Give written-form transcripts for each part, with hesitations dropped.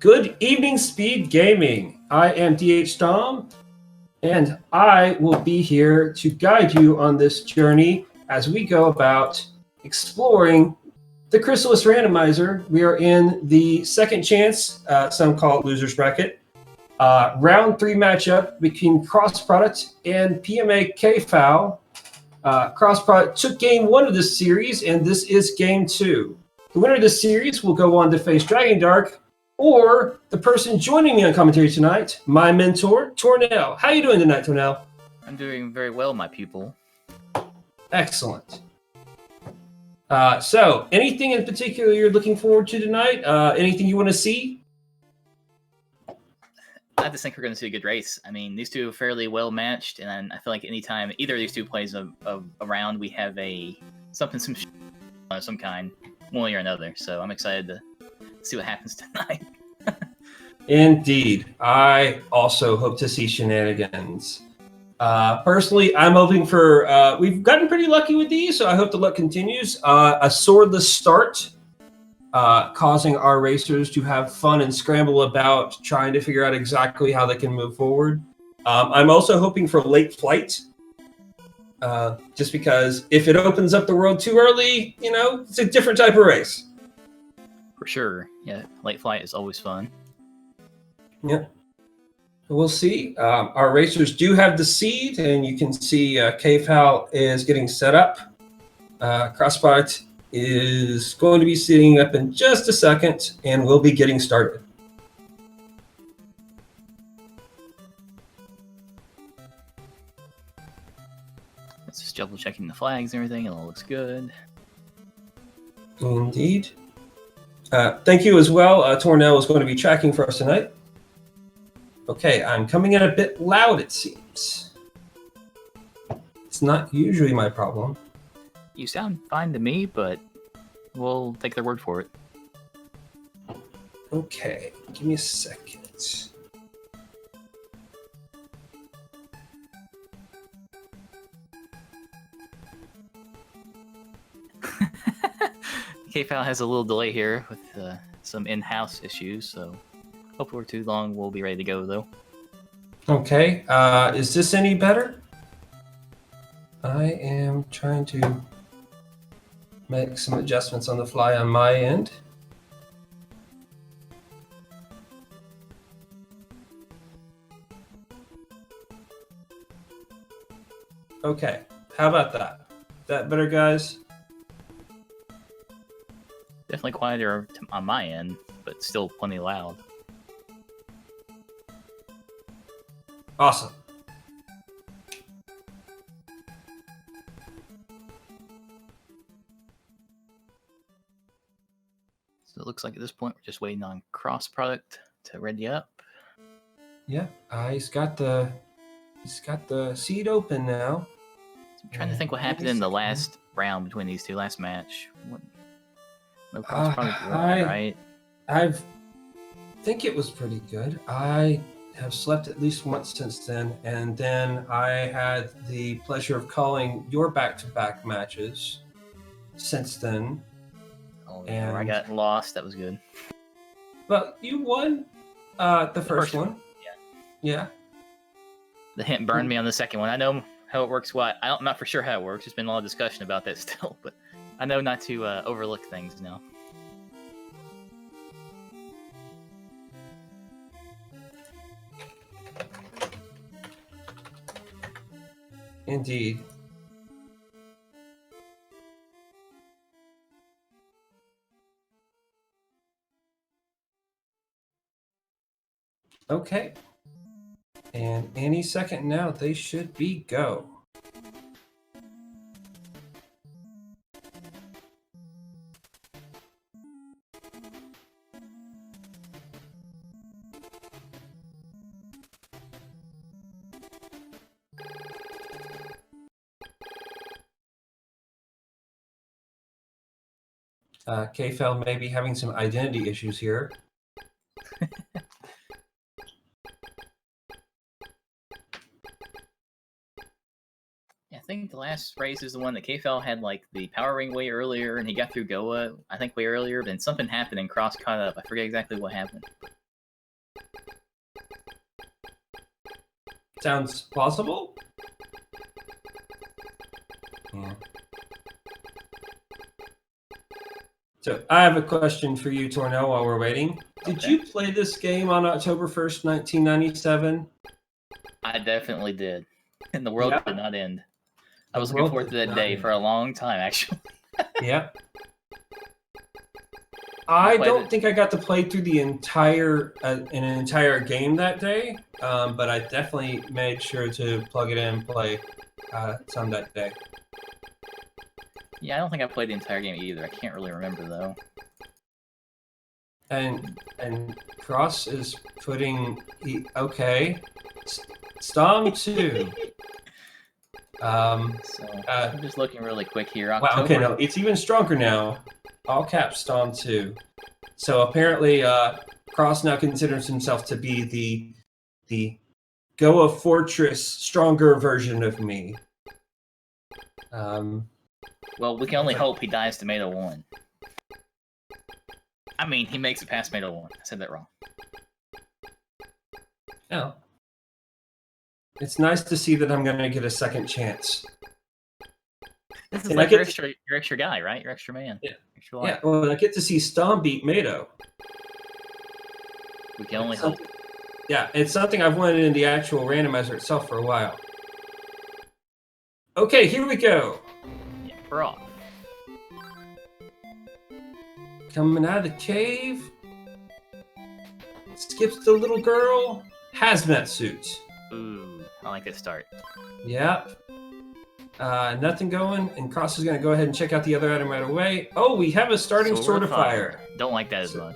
Good evening, Speed Gaming. I am DH Tom, and I will be here to guide you on this journey as we go about exploring the Crystalis Randomizer. We are in the second chance, some call it loser's bracket, round 3 matchup between crossproduct and PMAkfal. Crossproduct took game 1 of this series, and this is game 2. The winner of this series will go on to face Dragon Dark, or the person joining me on commentary tonight, my mentor, Tornell. How are you doing tonight, Tornell? I'm doing very well, my pupil. Excellent. So, anything in particular you're looking forward to tonight? Anything you want to see? I just think we're going to see a good race. I mean, these two are fairly well matched, and I feel like anytime either of these two plays a round, we have some kind, one way or another. So I'm excited to see what happens tonight. Indeed. I also hope to see shenanigans. Personally, I'm hoping for, we've gotten pretty lucky with these, so I hope the luck continues. A swordless start, causing our racers to have fun and scramble about trying to figure out exactly how they can move forward. I'm also hoping for late flight, just because if it opens up the world too early, it's a different type of race. For sure. Yeah, late flight is always fun. Yeah. We'll see. Our racers do have the seed, and you can see Kfal is getting set up. Crossproduct is going to be sitting up in just a second, and we'll be getting started. It's just double checking the flags and everything. It all looks good. Indeed. Thank you as well. Tornell is going to be tracking for us tonight. Okay, I'm coming in a bit loud, it seems. It's not usually my problem. You sound fine to me, but we'll take their word for it. Okay, give me a second. Kfal has a little delay here with some in-house issues, so hopefully we're too long. We'll be ready to go, though. Okay, is this any better? I am trying to make some adjustments on the fly on my end. Okay, how about that? That better, guys? Definitely quieter on my end, but still plenty loud. Awesome. So it looks like at this point we're just waiting on crossproduct to ready up. Yeah, he's got the seed open now. So I'm trying to think what happened in the last round between these two, last match. No crossproduct won, right? I think it was pretty good. I have slept at least once since then, and then I had the pleasure of calling your back-to-back matches since then. Oh, yeah, and I got lost. That was good. Well, you won the first one. Yeah. The hint burned me on the second one. I know how it works. I'm not for sure how it works. There's been a lot of discussion about that still, but I know not to overlook things now. Indeed. Okay. And any second now, they should be go. Kfal may be having some identity issues here. I think the last race is the one that Kfal had like the power ring way earlier, and he got through Goa, I think way earlier, but then something happened and Cross caught up. I forget exactly what happened. sounds plausible. Yeah. So I have a question for you, Tornell, while we're waiting. Did Okay. you play this game on October 1st, 1997? I definitely did. And the world Yeah. did not end. I The was looking world forward to did that not day end. for a long time, actually. Yep. I played don't it. think I got to play through the entire an entire game that day, but I definitely made sure to plug it in and play some that day. Yeah, I don't think I played the entire game either. I can't really remember, though. And Cross is putting okay. Stom 2. So I'm just looking really quick here. Wow, October. okay, no, it's even stronger now. All caps Stom 2. So apparently, Cross now considers himself to be the Goa Fortress stronger version of me. Well, we can only hope he dies to Tomato 1. I mean, he makes it past Tomato 1. I said that wrong. Oh. It's nice to see that I'm going to get a second chance. This is And like I your get extra guy, right? Your extra man. Yeah. Extra life. Yeah, well, I get to see Stom beat Mado. We can only hope. Yeah, it's something I've wanted in the actual randomizer itself for a while. Okay, here we go. Yeah, we're off. Coming out of the cave. Skips the little girl. Hazmat suits. Ooh, I like this start. Yep. Nothing going, and Cross is going to go ahead and check out the other item right away. Oh, we have a starting sword of fire. Don't like that as much.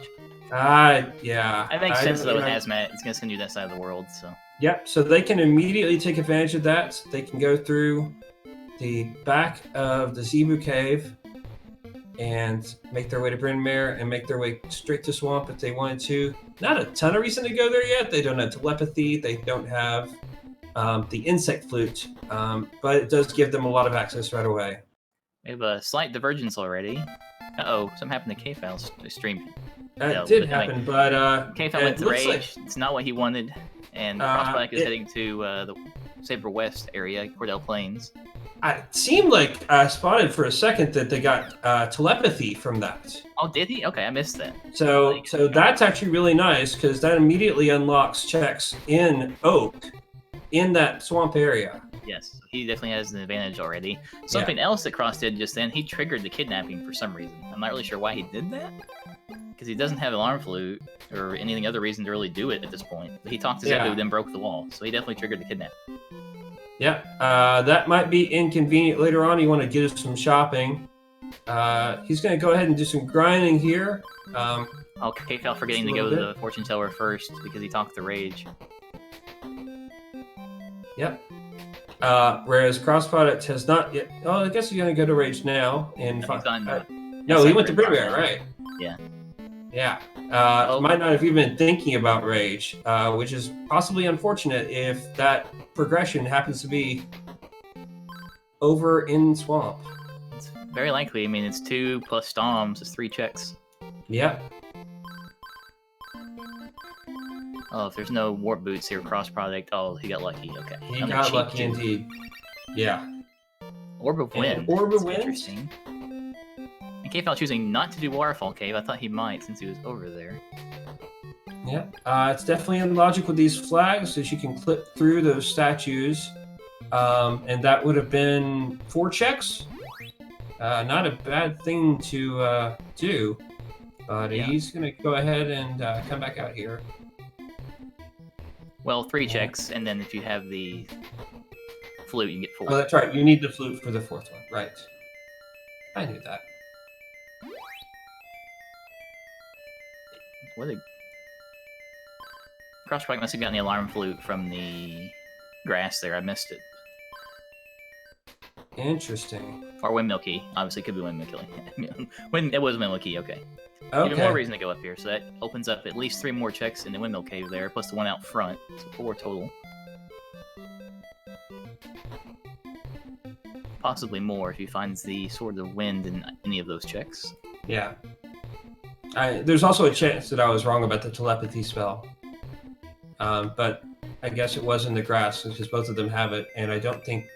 Yeah. It makes sense though with Hazmat. It's going to send you that side of the world, so. Yep, so they can immediately take advantage of that. They can go through the back of the Zebu Cave and make their way to Bryn Mawr and make their way straight to Swamp if they wanted to. Not a ton of reason to go there yet. They don't have telepathy. They don't have the insect flute, but it does give them a lot of access right away. We have a slight divergence already. Uh-oh, something happened to K-File's stream. That did happen, but K-File went to Rage. It's not what he wanted, and crossproduct is heading to the Saber West area, Cordell Plains. It seemed like I spotted for a second that they got telepathy from that. Oh, did he? Okay, I missed that. So that's actually really nice because that immediately unlocks checks in Oak in that swamp area. Yes, he definitely has an advantage already. Something else that Cross did just then, he triggered the kidnapping for some reason. I'm not really sure why he did that, because he doesn't have alarm flute or any other reason to really do it at this point. But he talked to Zebu, then broke the wall, so he definitely triggered the kidnapping. Yeah, that might be inconvenient later on. You want to get us some shopping. He's going to go ahead and do some grinding here. K-File forgetting to go to the fortune teller first because he talked to Rage. Yep. Whereas crossproduct has not yet. Oh, I guess he's going to go to Rage now. No, he went to Bryn Mawr, right? Yeah. Yeah. Might not have even been thinking about Rage, which is possibly unfortunate if that progression happens to be over in Swamp. It's very likely. I mean, it's 2 plus Stoms. It's 3 checks. Yep. Oh, if there's no warp boots here, cross product. Oh, he got lucky. Okay. He got lucky indeed. Yeah. Orb of Wind. Orb of Wind? Interesting. And K-File choosing not to do Waterfall Cave. I thought he might since he was over there. Yeah. It's definitely in logic with these flags as you can clip through those statues. And that would have been 4 checks. Not a bad thing to do. But he's going to go ahead and come back out here. Well, 3 checks, and then if you have the flute, you get 4. Oh, that's right. You need the flute for the 4th one. Right. I knew that. What a... Crossproduct must have gotten the alarm flute from the grass there. I missed it. Interesting. Or Windmill Key. Obviously, it could be Windmill Key. It was Windmill Key, okay. Even more reason to go up here, so that opens up at least 3 more checks in the Windmill Cave there, plus the one out front, so 4 total. Possibly more if he finds the Sword of Wind in any of those checks. Yeah. There's also a chance that I was wrong about the telepathy spell. But I guess it was in the grass because both of them have it, and I don't think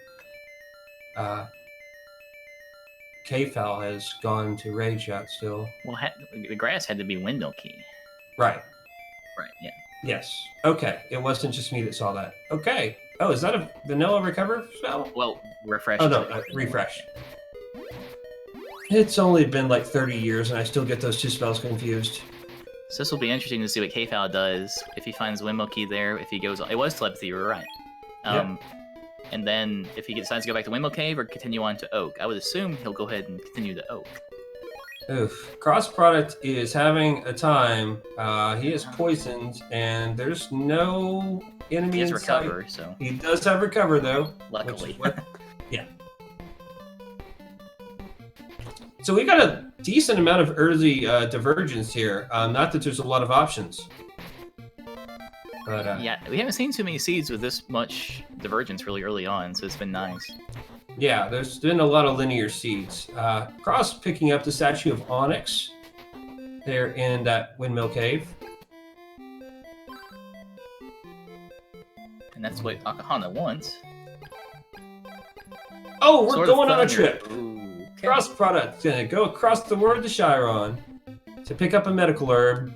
PMAkfal has gone to rage yet still. Well, the grass had to be window key. Right. Right, yeah. Yes. Okay. It wasn't just me that saw that. Okay. Oh, is that a vanilla recover spell? Well, refresh. Oh, no. Refresh. It's only been like 30 years, and I still get those two spells confused. So this will be interesting to see what Kfal does if he finds Windmill Key there. If he goes, it was telepathy. You were right. Yep. And then if he decides to go back to Windmill Cave or continue on to Oak, I would assume he'll go ahead and continue to Oak. Oof. Crossproduct is having a time. He is poisoned, and there's no enemy He has in recover, sight. so He does have recover, though. luckily. Yeah. So we got a decent amount of early divergence here. Not that there's a lot of options. But, yeah, we haven't seen too many seeds with this much divergence really early on, so it's been nice. Yeah, there's been a lot of linear seeds. Cross picking up the statue of Onyx there in that Windmill Cave. And that's what Akahana wants. Oh, we're Sword of going on a Thunder. trip. Ooh, okay. Crossproduct's gonna go across the world to Chiron to pick up a medical herb.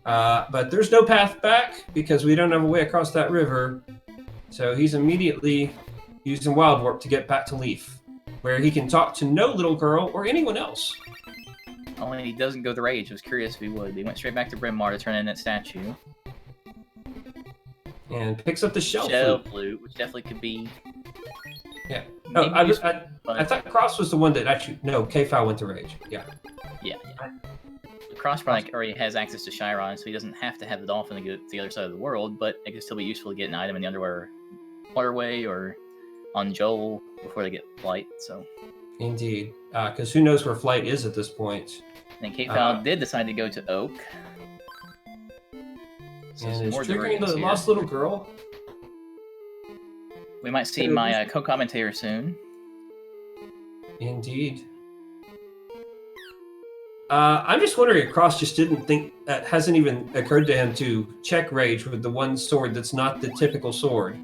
But there's no path back because we don't have a way across that river. So he's immediately using Wild Warp to get back to Leaf, where he can talk to no little girl or anyone else. Only he doesn't go the rage. I was curious if he would. He went straight back to Bryn Mawr to turn in that statue. And picks up the shell flute. Flute, which definitely could be. Yeah. maybe Oh, useful, I but- thought Cross was the one that actually... No, Kfal went to Rage. Yeah. Yeah. The Crossproduct already has access to Chiron, so he doesn't have to have the dolphin to get to the other side of the world, but it can still be useful to get an item in the underwater waterway or on Joel before they get flight, so... Indeed. Because who knows where Flight is at this point. And Kfal did decide to go to Oak. So And some is more triggering divergence the here. lost little girl. We might see my co-commentator soon. Indeed. I'm just wondering if Cross just didn't think... That hasn't even occurred to him to check Rage with the one sword that's not the typical sword.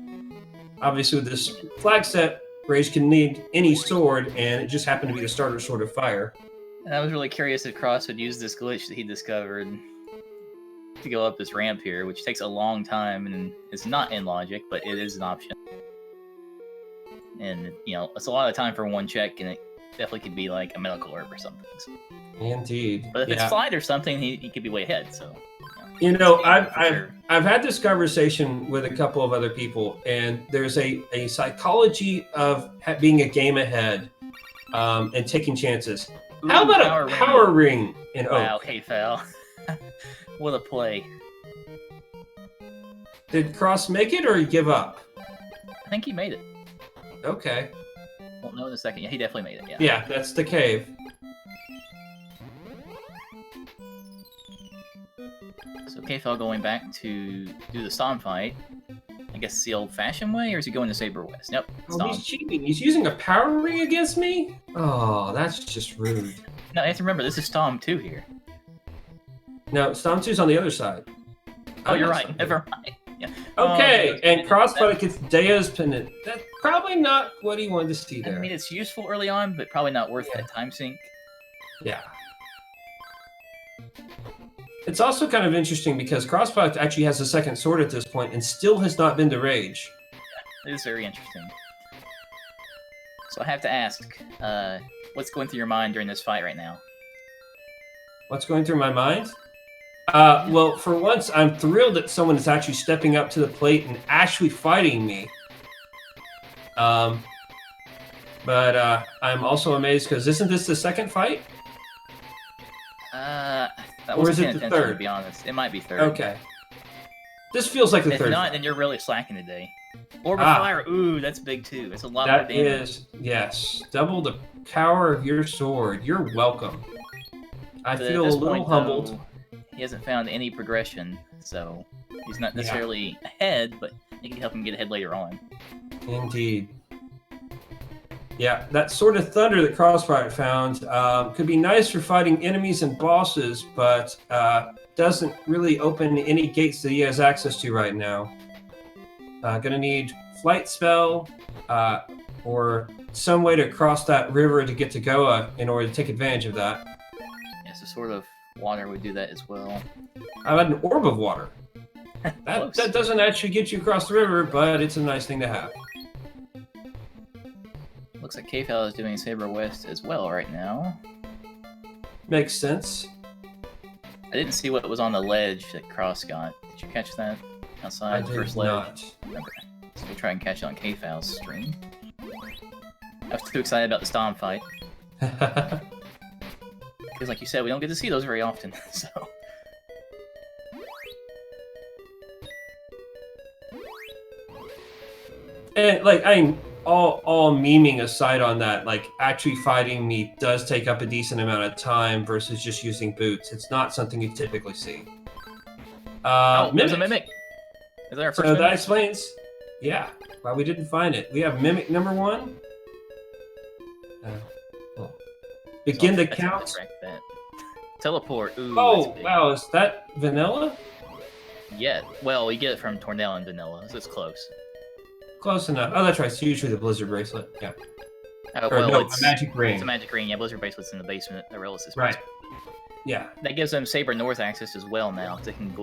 Obviously, with this flag set, Rage can need any sword, and it just happened to be the starter sword of fire. And I was really curious if Cross would use this glitch that he discovered to go up this ramp here, which takes a long time, and it's not in logic, but it is an option. And, you know, it's a lot of time for one check, and it definitely could be like a medical herb or something. So. Indeed. But if it's flight or something, he could be way ahead, so... You know, Sure. I've had this conversation with a couple of other people, and there's a psychology of being a game ahead and taking chances. How about a power ring in Oak? Wow, Kfal. What a play. Did Cross make it, or he give up? I think he made it. Okay. Won't know in a second. Yeah, he definitely made it, yeah. Yeah, that's the cave. So Kfal going back to do the Stomp fight. I guess the old-fashioned way, or is he going to Saber West? Nope, Oh, Stomp. he's cheating. He's using a power ring against me? Oh, that's just rude. No, you have to remember, this is Stomp 2 here. No, Stomp 2's on the other side. Oh, you're right. Never mind. Yeah. Okay, and Crossbody that- gets Dea's pendant. That's probably not what he wanted to see I there. mean, it's useful early on, but probably not worth that time sink. Yeah. It's also kind of interesting because Crossbody actually has a second sword at this point and still has not been to Rage. It is very interesting. So I have to ask, what's going through your mind during this fight right now? What's going through my mind? Well, for once, I'm thrilled that someone is actually stepping up to the plate and actually fighting me. But I'm also amazed because isn't this the second fight? That Or wasn't is it paying the attention, third? to be honest. It might be third. Okay. This feels like the If third. not, fight. then you're really slacking today. Orb of Ah. Fire, ooh, that's big too. It's a lot more That damage. is, yes. Double the power of your sword. You're welcome. I But at feel a this little point, humbled. though, he hasn't found any progression, so he's not necessarily ahead, but it can help him get ahead later on. Indeed. Yeah, that sort of thunder that Crossfire found could be nice for fighting enemies and bosses, but doesn't really open any gates that he has access to right now. Gonna need flight spell, or some way to cross that river to get to Goa in order to take advantage of that. Yeah, so sort of water would do that as well. How about an orb of water? That doesn't actually get you across the river, but it's a nice thing to have. Looks like KFL is doing Saber West as well right now. Makes sense. I didn't see what was on the ledge that Cross got. Did you catch that outside the first ledge? Not. Okay. So we'll try and catch it on KFL's stream. I was too excited about the Stomp fight. Because like you said, we don't get to see those very often, so... And like, I mean, all memeing aside on that, like actually fighting me does take up a decent amount of time versus just using boots. It's not something you typically see. There's a Mimic! Is that our first So Mimic? that explains, yeah, why we didn't find it. We have Mimic number 1. Well, begin the count. Teleport. Ooh, Oh, wow, is that vanilla? Yeah, well, we get it from Tornell and Vanilla, so it's close. Close enough. Oh, that's right. It's usually the Blizzard bracelet. Yeah. Or Well, no, it's a magic ring. It's a magic ring. Yeah, Blizzard Bracelet's in the basement. The Relicis Right. basement. Yeah. That gives them Saber North access as well now. They can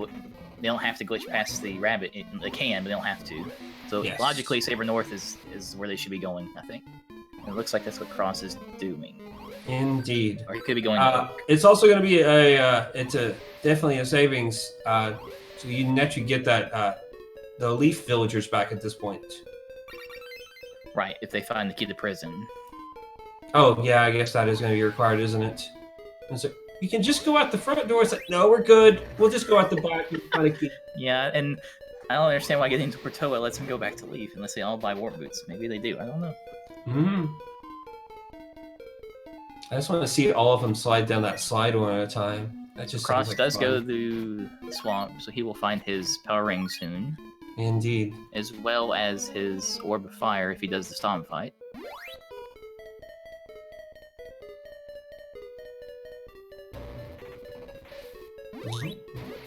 they don't have to glitch past the rabbit. They can, but they don't have to. So Yes. logically, Saber North is where they should be going, I think. And it looks like that's what Cross is doing. Indeed. Or he could be going. It's also going to be definitely a savings. So you can actually get that the leaf villagers back at this point. Right, if they find the key to prison. Oh yeah, I guess that is going to be required, isn't it? And so you can just go out the front door. It's like, no, we're good. We'll just go out the back and find a key. Yeah, and I don't understand why getting to Portoa lets them go back to Leaf unless they all buy warp boots. Maybe they do. I don't know. I just want to see all of them slide down that slide one at a time. That just Cross like does fun. go to the swamp, so he will find his power ring soon. Indeed. As well as his orb of fire if he does the Stomp fight.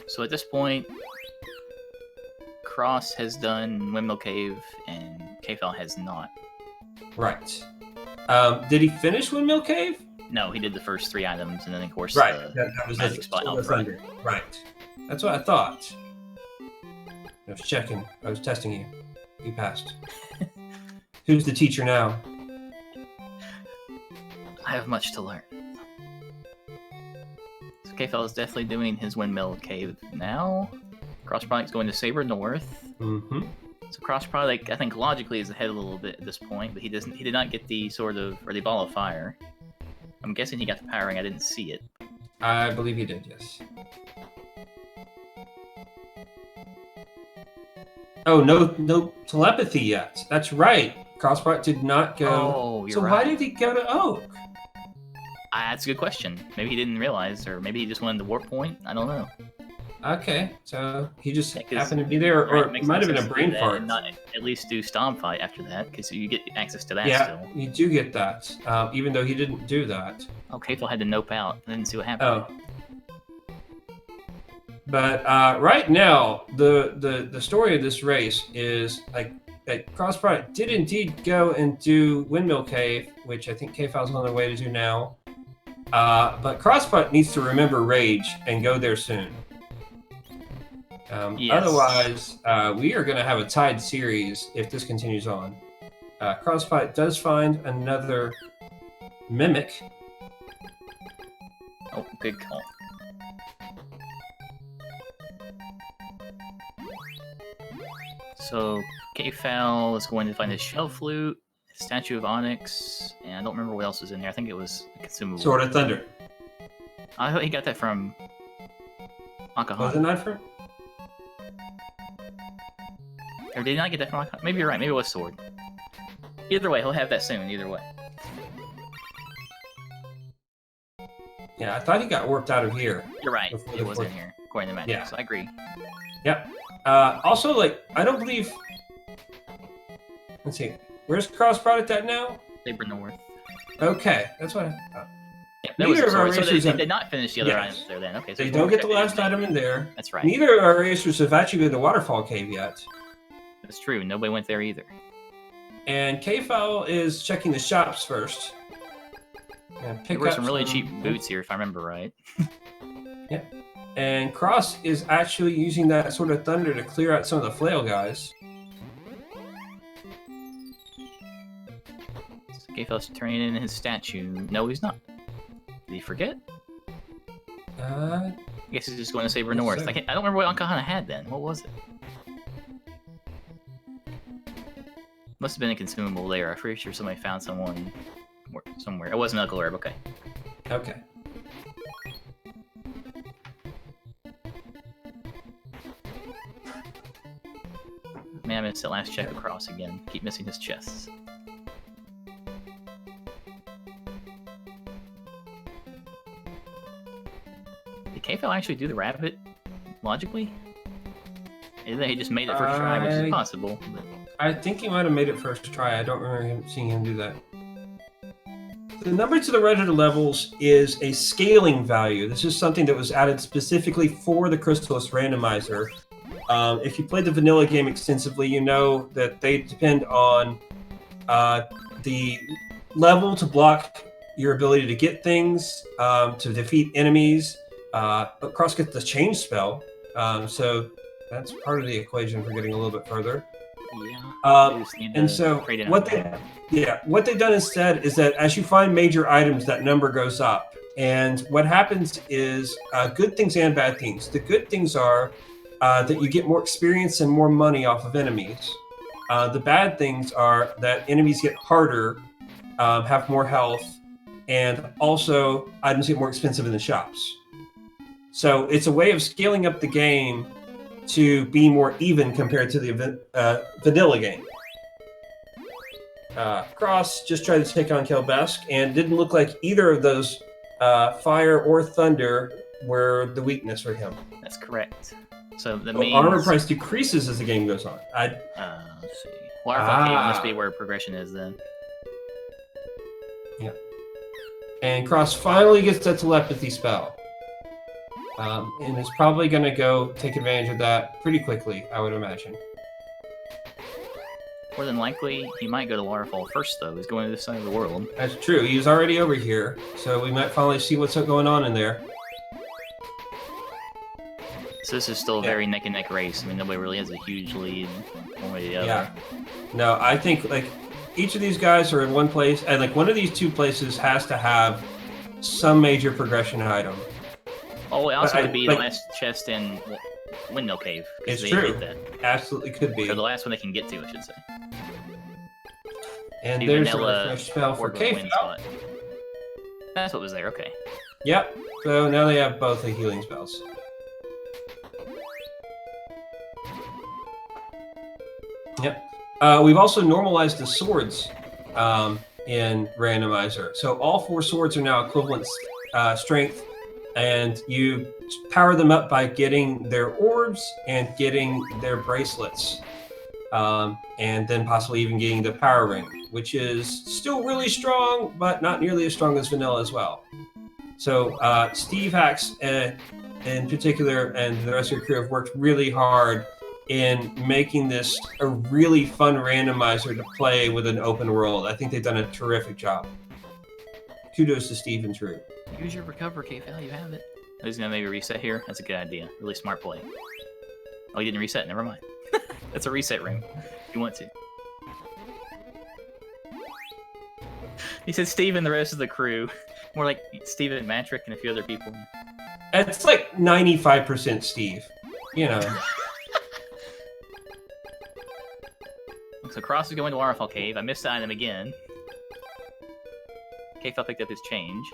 So at this point, Cross has done Windmill Cave and KFL has not. Right. Did he finish Windmill Cave? No, he did the first 3 items, and then of course Right. That was magic the spot Sword out of front. Thunder. Right. That's what I thought. I was checking. I was testing you. You passed. Who's the teacher now? I have much to learn. So KFL is definitely doing his Windmill Cave now. Cross Product's going to Saber North. Mm-hmm. So Cross Product, I think logically is ahead a little bit at this point, but he did not get the sword of or the ball of fire. I'm guessing he got the power ring. I didn't see it. I believe he did, yes. Oh, no telepathy yet. That's right. Crossbot did not go. Oh, you're so right. why did he go to Oak? That's a good question. Maybe he didn't realize, or maybe he just wanted the warp point. I don't know. Okay, so he just Yeah, 'cause- happened to be there, or Right, it might have been a sense to do brain that fart. and not at least do Stomp fight after that, because you get access to that Yeah, still. you do get that, even though he didn't do that. Oh, KFL had to nope out. I didn't see what happened. Oh. But right now, the story of this race is like that Crossprite did indeed go and do Windmill Cave, which I think KFL's on their way to do now. But Crossprite needs to remember Rage and go there soon. Yes. Otherwise, we are going to have a tied series if this continues on. Crossprite does find another Mimic. Oh, good call. So KFL is going to find his Shell Flute, his Statue of Onyx, and I don't remember what else was in there. I think it was a consumable. Sword of Thunder. I thought he got that from Was it Akahana. not from? Or did he not get that from Akahana? Maybe you're right. Maybe it was Sword. Either way, he'll have that soon. Either way. Yeah, I thought he got worked out of here. You're right. Before It the was fourth- in here, according to Magic. Yeah. So I agree. Yep. Also, like, I don't believe. Let's see. Where's Cross Product at now? Saber North. Okay, that's what. Yeah, that was Neither it. of our Sorry. So racers they have- did not finish the other Yes. items there then. Okay. So They it's don't more get the check- last item in there. That's right. Neither of our racers have actually been to Waterfall Cave yet. That's true. Nobody went there either. And KFL is checking the shops first. There were some really cheap boots here, if I remember right. Yeah. And Cross is actually using that sort of thunder to clear out some of the flail guys. KFL's turning in his statue. No, he's not. Did he forget? I guess he's just going to Saber North. I don't remember what Ankahana had then. What was it? Must have been a consumable there. I'm pretty sure somebody found someone somewhere. It wasn't Knuckle Herb, okay. Okay. Man, I missed that last check across again. Keep missing his chests. Did KFL actually do the rabbit logically? Either he just made it first try, which is possible. But... I think he might have made it first try. I don't remember seeing him do that. The number to the right of the levels is a scaling value. This is something that was added specifically for the Crystalis randomizer. If you played the vanilla game extensively, you know that they depend on the level to block your ability to get things, to defeat enemies. Cross gets the change spell, so that's part of the equation for getting a little bit further. Yeah. And so what they've done instead is that as you find major items, that number goes up. And what happens is good things and bad things. The good things are that you get more experience and more money off of enemies. The bad things are that enemies get harder, have more health, and also items get more expensive in the shops. So it's a way of scaling up the game to be more even compared to the vanilla game. Cross just tried to take on Kelbesk and didn't look like either of those fire or thunder were the weakness for him. That's correct. So the means... armor price decreases as the game goes on. Let's see. Waterfall Cave must be where progression is then. Yeah. And Cross finally gets that telepathy spell. And is probably going to go take advantage of that pretty quickly, I would imagine. More than likely, he might go to Waterfall first, though. He's going to this side of the world. That's true. He's already over here, so we might finally see what's going on in there. So this is still a very neck-and-neck race. I mean, nobody really has a huge lead one way or the other. Yeah. No, I think, like, each of these guys are in one place, and, like, one of these two places has to have some major progression item. Oh, it also could be the last chest in Windmill Cave. It's true. Absolutely could be. Or the last one they can get to, I should say. And there's a refresh spell for KFL. That's what was there, okay. Yep. So now they have both the healing spells. Yep. We've also normalized the swords in Randomizer. So all 4 swords are now equivalent strength. And you power them up by getting their orbs and getting their bracelets. And then possibly even getting the power ring, which is still really strong, but not nearly as strong as vanilla as well. So Steve Hacks in particular and the rest of your crew have worked really hard in making this a really fun randomizer to play with an open world. I think they've done a terrific job. Kudos to Steve and Drew. Use your recover, KFL, you have it. He's gonna maybe reset here. That's a good idea. Really smart play. Oh, he didn't reset. Never mind. That's a reset ring. If you want to. He said Steve and the rest of the crew. More like Steve and Matrick and a few other people. It's like 95% Steve. You know. So Cross is going to Waterfall Cave. I missed the item again. KFL picked up his change.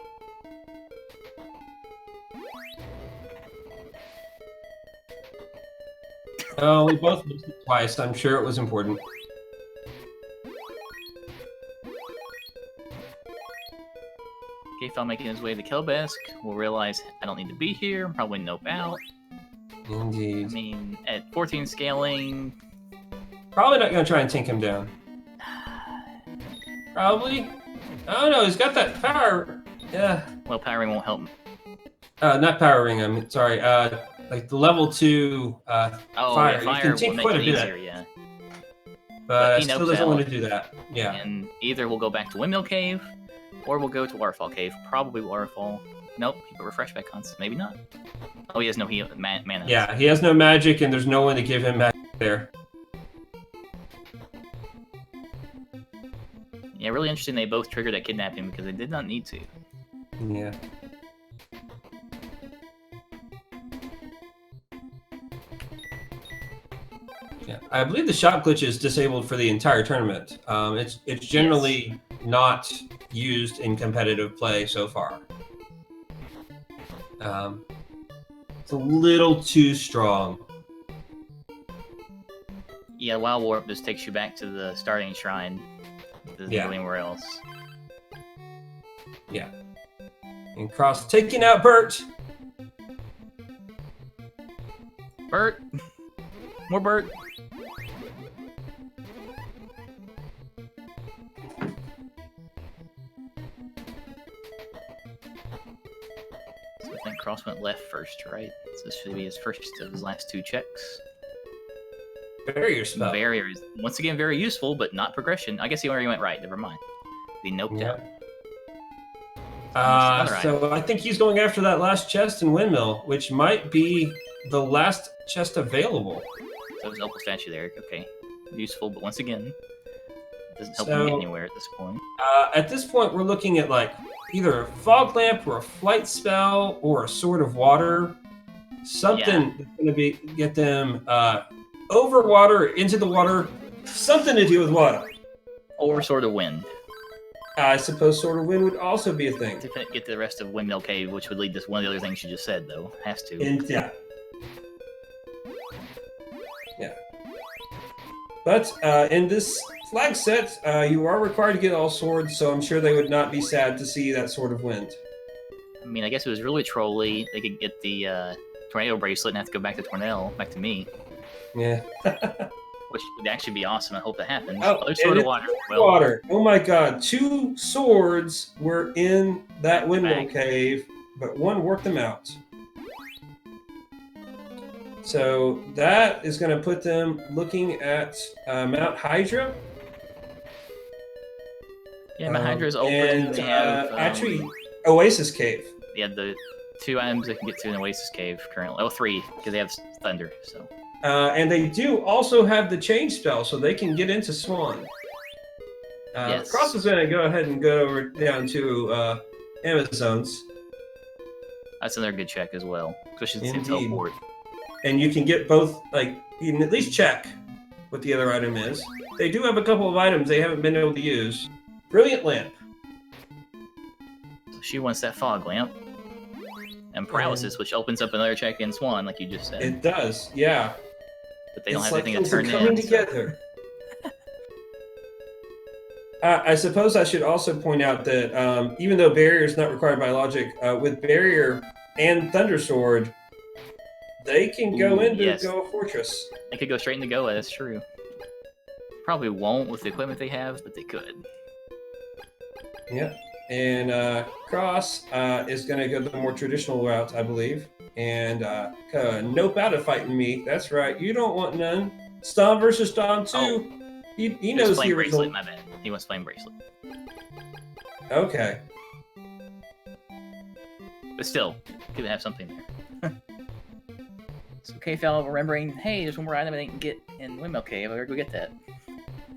Oh, we both missed it twice. I'm sure it was important. KFL making his way to Kelbesk will realize I don't need to be here. Probably nope out. Indeed. I mean, at 14 scaling... Probably not going to try and tank him down. Probably. I don't know. He's got that power. Yeah. Well, power ring won't help him. Not power ring. I'm sorry. Like the level 2 fire. Yeah, fire you can take will quite a make it bit. easier, yeah. But he still knows doesn't want out. to do that. Yeah. And either we'll go back to Windmill Cave, or we'll go to Waterfall Cave. Probably Waterfall. Nope, he put refresh back on, so maybe not. Oh, he has no mana. Yeah, he has no magic, and there's no one to give him magic there. Yeah, really interesting they both triggered that kidnapping because they did not need to. Yeah. Yeah, I believe the shot glitch is disabled for the entire tournament. It's generally not used in competitive play so far. It's a little too strong. Yeah, Wild Warp just takes you back to the starting shrine. It doesn't go anywhere else. Yeah. And Cross taking out Bert. Bert! More Bert! So I think Cross went left first, right? So this should be his first of his last 2 checks. Barrier spell. Barrier is, once again, very useful, but not progression. I guess he already went right, never mind. He noped out. So I think he's going after that last chest in Windmill, which might be the last chest available. So there's an Opal statue there, okay. Useful, but once again, it doesn't help him get anywhere at this point. At this point, we're looking at like either a fog lamp or a flight spell or a sword of water. Something that's going to get them over water, into the water, something to do with water. Or Sword of Wind. I suppose Sword of Wind would also be a thing. To get to the rest of Windmill Cave, which would lead to one of the other things you just said, though. Has to. Yeah. But in this flag set, you are required to get all swords, so I'm sure they would not be sad to see that Sword of Wind. I mean, I guess it was really trolly. They could get the tornado bracelet and have to go back to Tornell, back to me. Yeah. Which would actually be awesome. I hope that happens. Oh, Sword of Water. Water. Oh my god. 2 swords were in that Windmill Cave, but one worked them out. So that is going to put them looking at Mount Hydra. Yeah, Mount Hydra is open. And they have, actually, Oasis Cave. Yeah, the 2 items they can get to in Oasis Cave currently. Oh, 3, because they have Thunder, so... And they do also have the change spell, so they can get into Swan. Yes. Cross is going to go ahead and go over down to Amazons. That's another good check as well, especially since teleport. And you can get both, like, you can at least check what the other item is. They do have a couple of items they haven't been able to use. Brilliant Lamp. So she wants that Fog Lamp. And Paralysis, which opens up another check in Swan, like you just said. It does, yeah. But they don't have anything to turn in. Coming together. I suppose I should also point out that even though Barrier is not required by logic, with Barrier and Thunder Sword, they can go into Goa Fortress. They could go straight into Goa, that's true. Probably won't with the equipment they have, but they could. Yeah. And Cross is going to go the more traditional route, I believe. And nope out of fighting me. That's right. You don't want none. Stomp versus Stomp 2. Oh. He knows the original. Bracelet, my bad. He wants Flame Bracelet. Okay. But still, could have something there. So KFL remembering, hey, there's one more item I didn't get in Windmill Cave. I better go get that.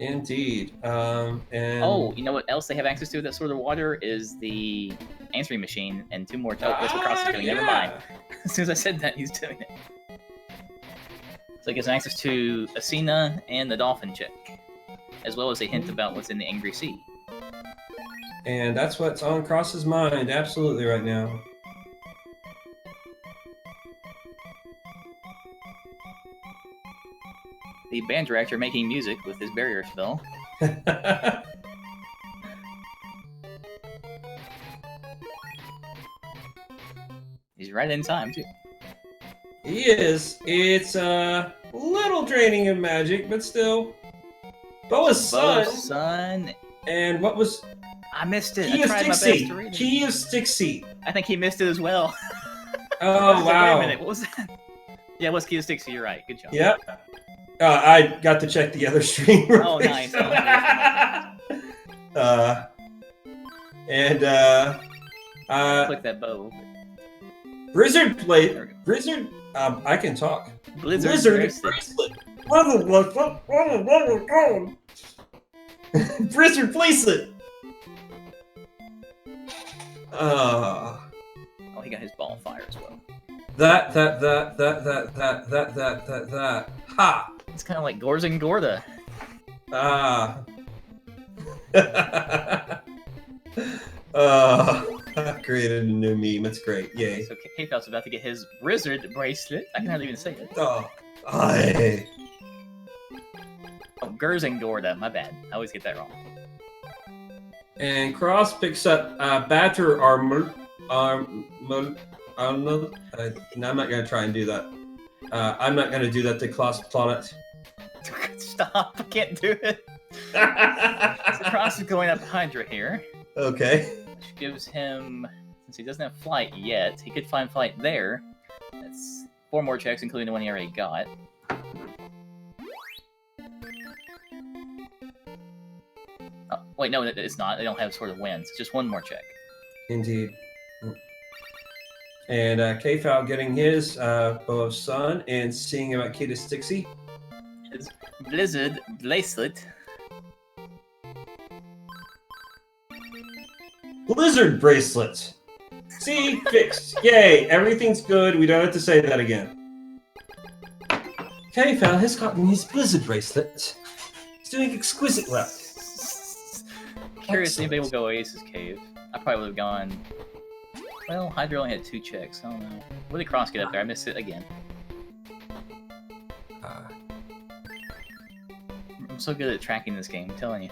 Indeed. And oh, you know what else they have access to with that Sword of Water is the answering machine and 2 more. Oh, that's what Cross is doing. Never mind. As soon as I said that, he's doing it. So he gets access to Asina and the Dolphin check, as well as a hint about what's in the Angry Sea. And that's what's on Cross's mind absolutely right now. The band director making music with his barrier spell. He's right in time, too. He is. It's a little draining of magic, but still. Boa's Sun. And what was... I missed it. Key I tried my best to read it. Key of Stixie. I think he missed it as well. Oh, wow. Wait a minute. What was that? Yeah, it was Key of Stixie. You're right. Good job. Yep. I got to check the other stream. Oh, nice. Click that bow. Blizzard play. Blizzard. I can talk. Blizzard bracelet. Blizzard bracelet. Oh, he got his ball of fire as well. That. Ha! It's kind of like Gors and Gorda. I've created a new meme. It's great. Yay. So K-Fal's about to get his Blizzard bracelet. I can hardly even say it. Oh, Gors and Gorda. My bad. I always get that wrong. And Cross picks up Batter Armor. No, I'm not going to try and do that. I'm not going to do that to Cross Planet. Stop. I can't do it. So Cross is going up Hydra here. Okay. Which gives him, since he doesn't have flight yet, he could find flight there. That's 4 more checks, including the one he already got. Oh, wait, no, it's not. They don't have Sword of Winds. It's just 1 more check. Indeed. And K-Fowl getting his Bow of Sun and seeing about Kita Stixie. His Blizzard bracelet. Blizzard bracelet. See, fixed. Yay, everything's good. We don't have to say that again. K-Fowl has gotten his Blizzard bracelet. He's doing exquisite work. Curious if anybody will go Ace's Cave. I probably would have gone. Well, Hydra only had 2 checks. I don't know. Where did Cross get up there? I missed it again. I'm so good at tracking this game, I'm telling you.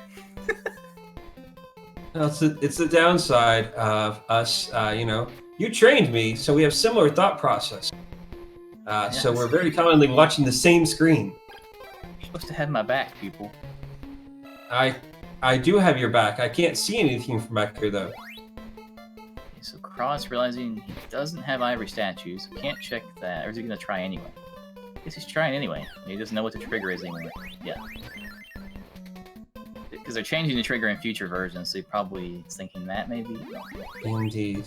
Well, it's the downside of us, you trained me, so we have similar thought process. Yes. So we're very commonly watching the same screen. You're supposed to have my back, people. I do have your back. I can't see anything from back here, though. Okay, so Cross realizing he doesn't have ivory statues, can't check that, or is he going to try anyway? I guess he's trying anyway. He doesn't know what the trigger is anymore. Yeah. Because they're changing the trigger in future versions, so he probably is thinking that, maybe? Indeed.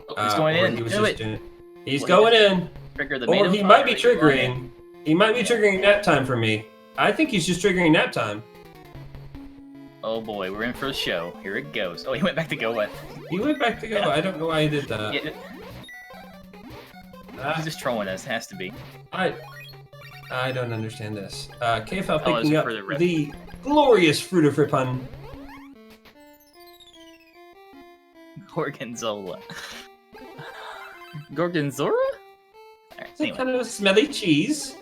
Oh, he's going in. Do it! He's going in. Trigger the Or he might be triggering. He might be triggering nap time for me. I think he's just triggering nap time. Oh boy, we're in for a show. Here it goes. Oh, he went back to go. What? He went back to go. I don't know why he did that. Yeah. He's just trolling us. Has to be. I don't understand this. K-Fowl picking up the glorious Fruit of Ripon. Gorgonzola. Gorgonzora? Alright, It's kind of a smelly cheese.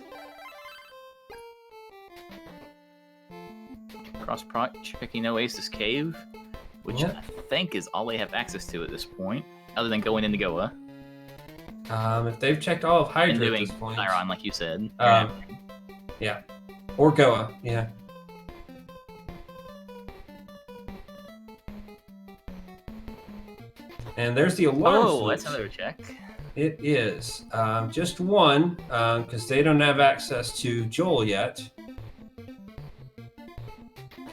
Cross-product checking Oasis Cave, which I think is all they have access to at this point, other than going into Goa. If they've checked all of Hydra And at doing this point. Iron, like you said. Yeah. Or Goa, yeah. And there's the alarm. Oh, that's another check. It is. Just one, because they don't have access to Joel yet.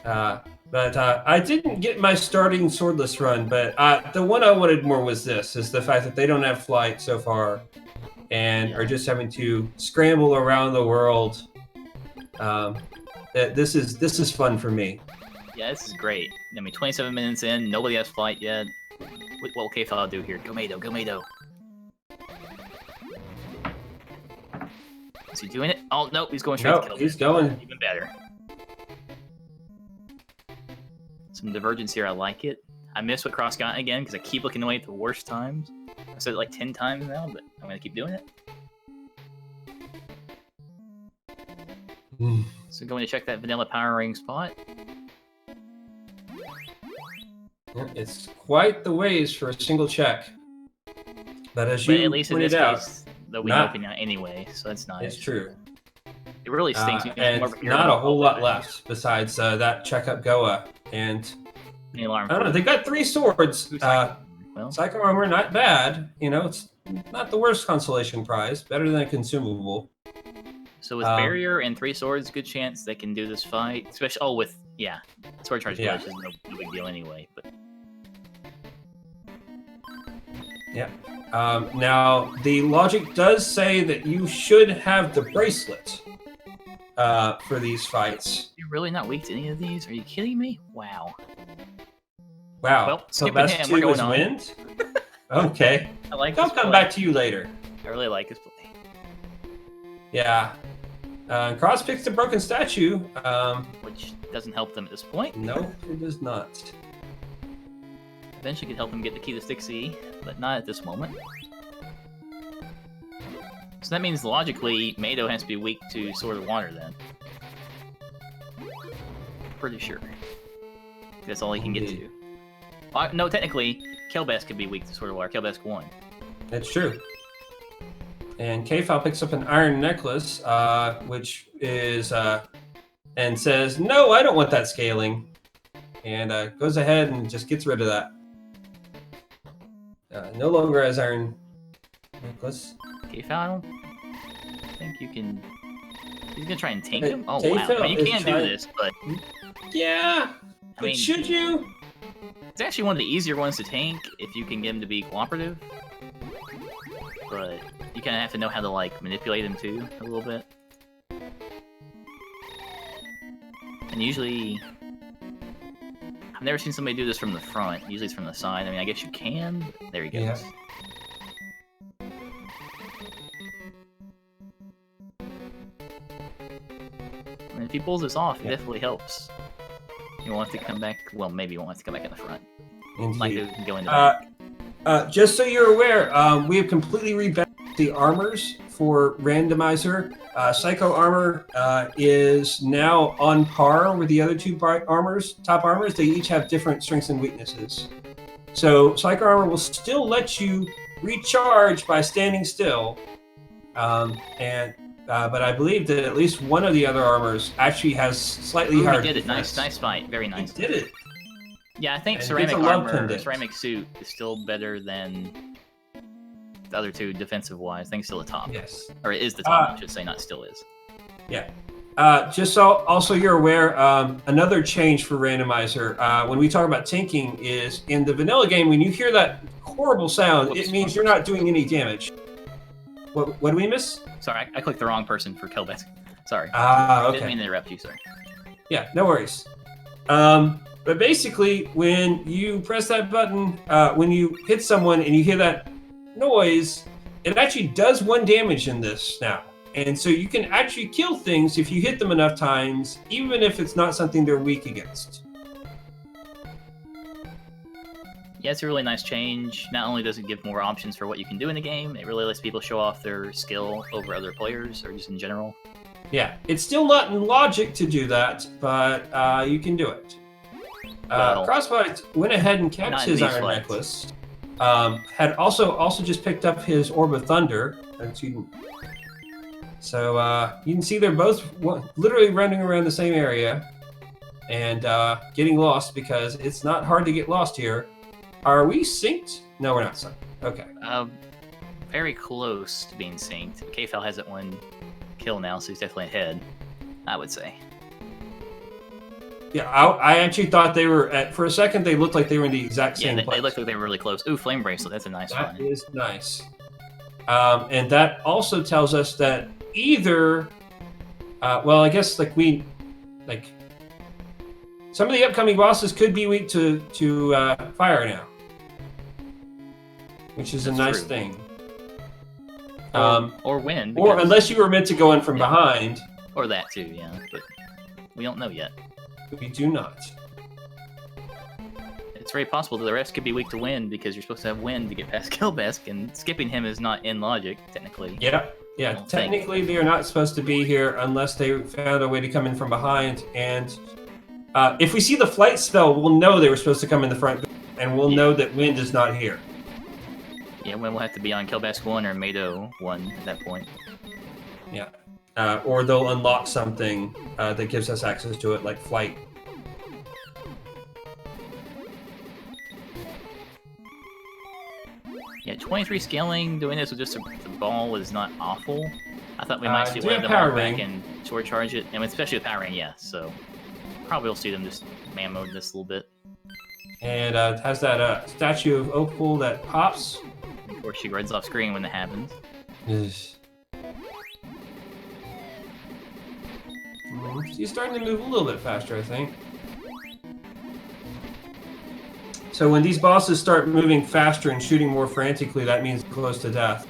But I didn't get my starting swordless run, but the one I wanted more was this, is the fact that they don't have flight so far and are just having to scramble around the world. This is fun for me. Yeah, this is great. I mean, 27 minutes in, nobody has flight yet. What will K-File do here? Go Mado, go Mado. Is he doing it? Oh, no, he's going straight to kill. He's going. Even better. Some divergence here, I like it. I miss what Cross got again, because I keep looking away at the worst times. I said it like 10 times now, but I'm going to keep doing it. So going to check that vanilla power ring spot. It's quite the ways for a single check. But as But you at least in pointed this out, case, they'll be helping out anyway, so that's nice. it's true. It really stinks. And not a whole lot left besides that checkup Goa. And the alarm. I don't know, they got 3 swords. Well, Psycho Armor, not bad. You know, it's not the worst consolation prize. Better than a consumable. So with barrier and 3 swords, good chance they can do this fight. Especially, sword charge glitch is no big deal anyway. But yeah. Now the logic does say that you should have the bracelet for these fights. you're really not weak to any of these? Are you kidding me? Wow. Wow. Well, So skipping best him, we're 2 going is on. wind. Okay. I like. I'll this come play. back to you later. I really like this play. Yeah. Cross picks the broken statue. Which doesn't help them at this point. No, it does not. Eventually could help him get the key to Stixie, but not at this moment. So that means logically, Mado has to be weak to Sword of Water then. Pretty sure. That's all he can get to. No, technically, Kelbask could be weak to Sword of Water. Kelbask 1. That's true. And Kfal picks up an iron necklace, which is, and says, no, I don't want that scaling. And goes ahead and just gets rid of that. No longer has iron necklace. Kfal, I don't think you can... He's gonna try and tank him? Oh, Kfal wow. I mean, you is can do this, but... Yeah, I mean, should you? it's actually one of the easier ones to tank if you can get him to be cooperative. But you kind of have to know how to, like, manipulate him, too, a little bit. And usually... I've never seen somebody do this from the front. Usually it's from the side. I mean, I guess you can. But there he goes. Yeah. And if he pulls this off, it definitely helps. He wants to come back. Well, maybe he won't have to come back in the front. Like Indeed. it can go in the back. Just so you're aware, we have completely rebalanced the armors for Randomizer. Psycho armor is now on par with the other 2 top armors. They each have different strengths and weaknesses. So Psycho armor will still let you recharge by standing still, but I believe that at least one of the other armors actually has slightly higher. He did it. defense. Nice fight. Very nice. He did it. Yeah, I think And ceramic gets a love armor, pendant. ceramic suit is still better than the other 2 defensive-wise. I think it's still the top. Yes. Or it is the top, I should say, not still is. Yeah. Just so also you're aware, another change for Randomizer, when we talk about tanking, is in the vanilla game, when you hear that horrible sound, it means you're not doing any damage. What do we miss? Sorry, I clicked the wrong person for Kelbask. Sorry. Okay. Didn't mean to interrupt you, sorry. Yeah, no worries. But basically, when you press that button, when you hit someone and you hear that noise, it actually does 1 damage in this now. And so you can actually kill things if you hit them enough times, even if it's not something they're weak against. Yeah, it's a really nice change. Not only does it give more options for what you can do in the game, it really lets people show off their skill over other players, or just in general. Yeah, it's still not in logic to do that, but you can do it. Crossproduct went ahead and kept his iron necklace. Had also just picked up his Orb of Thunder. So you can see they're both literally running around the same area and getting lost, because it's not hard to get lost here. Are we synced? No, we're not synced. Okay. Very close to being synced. Kfal has that 1 kill now, so he's definitely ahead, I would say. Yeah, I actually thought they were, for a second, they looked like they were in the exact same place. They looked like they were really close. Ooh, Flame Bracelet, that's a nice one. That is nice. And that also tells us that either, well, I guess some of the upcoming bosses could be weak to fire now, which is a nice thing. Or wind. Or unless you were meant to go in from behind. Or that too, yeah. But we don't know yet. We do not. It's very possible that the rest could be weak to wind, because you're supposed to have wind to get past Kelbask, and skipping him is not in logic, technically. Yeah. Technically, they are not supposed to be here unless they found a way to come in from behind. And if we see the flight spell, we'll know they were supposed to come in the front, and we'll know that wind is not here. Yeah, we'll have to be on Kelbask 1 or Mado 1 at that point. Yeah. Or they'll unlock something that gives us access to it, like flight. Yeah, 23 scaling, doing this with just the ball is not awful. I thought we might see do one of have them Power walk back Ring. and sword charge it, and especially with Power Ring, yeah. So probably we'll see them just man mode this a little bit. And has that statue of Opal that pops. Before she runs off screen when that happens. She's starting to move a little bit faster, I think. So when these bosses start moving faster and shooting more frantically, that means close to death.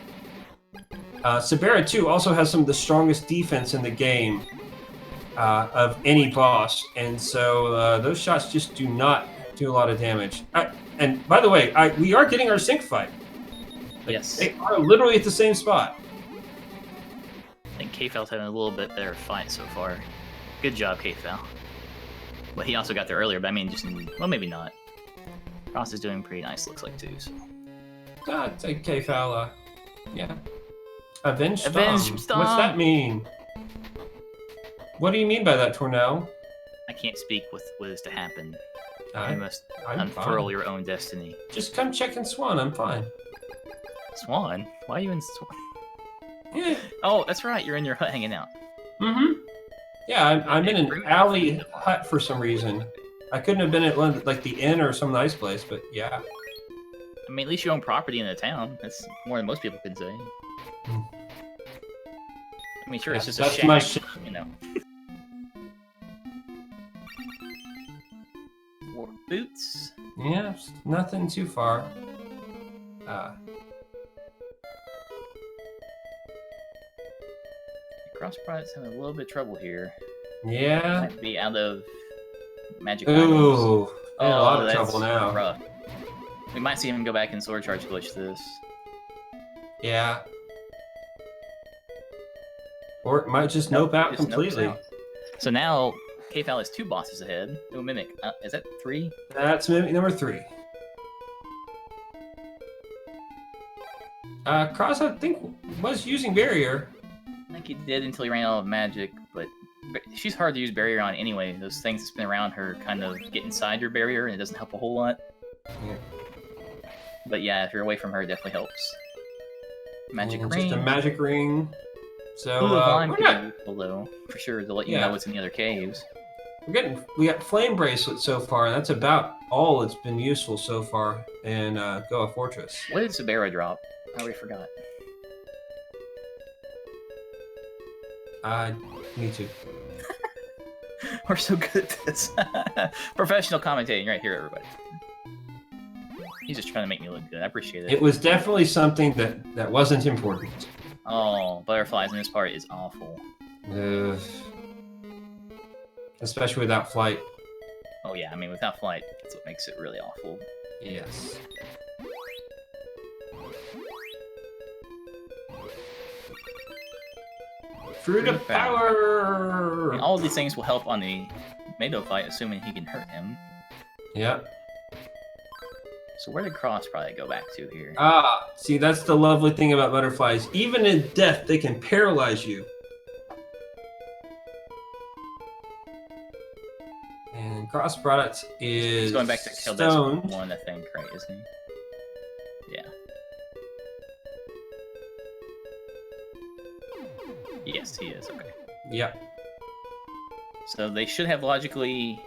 Sabera 2 also has some of the strongest defense in the game of any boss, and so those shots just do not do a lot of damage. And by the way, we are getting our sync fight. Yes. They are literally at the same spot. I think Kfal's having a little bit better fight so far. Good job, Kfal. Well, he also got there earlier, but I mean, well, maybe not. Cross is doing pretty nice, looks like, too. So. I'd say Kfal, yeah. Avenge Storm. Avenge Storm. What's that mean? What do you mean by that, Tornell? I can't speak with what is to happen. I'm You must fine. unfurl your own destiny. Just come check in Swan, I'm fine. Swan? Why are you in Swan? Yeah. Oh, that's right, you're in your hut hanging out. Mm-hmm. Yeah, I'm in an alley hut for some reason. I couldn't have been at one like the inn or some nice place, but yeah. I mean, at least you own property in the town. That's more than most people could say. Hmm. I mean, sure, it's just a That's shack, my you know. War boots. Yeah, nothing too far. Cross product's having a little bit of trouble here. Yeah. Might be out of magic items. Ooh, in a lot of that's trouble now. rough. We might see him go back and sword charge glitch this. Yeah. Or it might just nope out Just nopes completely. out. So now, Kfal is 2 bosses ahead. No Mimic. Is that 3? That's Mimic number 3. Cross, I think, was using Barrier. I think he did until he ran out of magic, but she's hard to use barrier on anyway. Those things that spin around her kind of get inside your barrier, and it doesn't help a whole lot. Yeah. But yeah, if you're away from her, it definitely helps. Magic And ring. Just a magic ring. So Ooh, the vine we're could not. be useful, though, for sure, to let you Yeah. know what's in the other caves. We got Flame Bracelet so far, and that's about all that's been useful so far in Goa Fortress. What did Sabera drop? I already forgot. Me too. We're so good at this. Professional commentating right here, everybody. He's just trying to make me look good. I appreciate it. It was definitely something that wasn't important. Oh, butterflies in this part is awful. Especially without flight. Oh yeah, I mean, without flight, that's what makes it really awful. Yes. Fruit of Power! And all of these things will help on the Mado fight, assuming he can hurt him. Yep. So where did Cross probably go back to here? See, that's the lovely thing about butterflies. Even in death, they can paralyze you. And Cross Product is He's going back to kill that stoned. one, I think, right, isn't he? Yeah. Yes, he is, okay. Yep. So they should have logically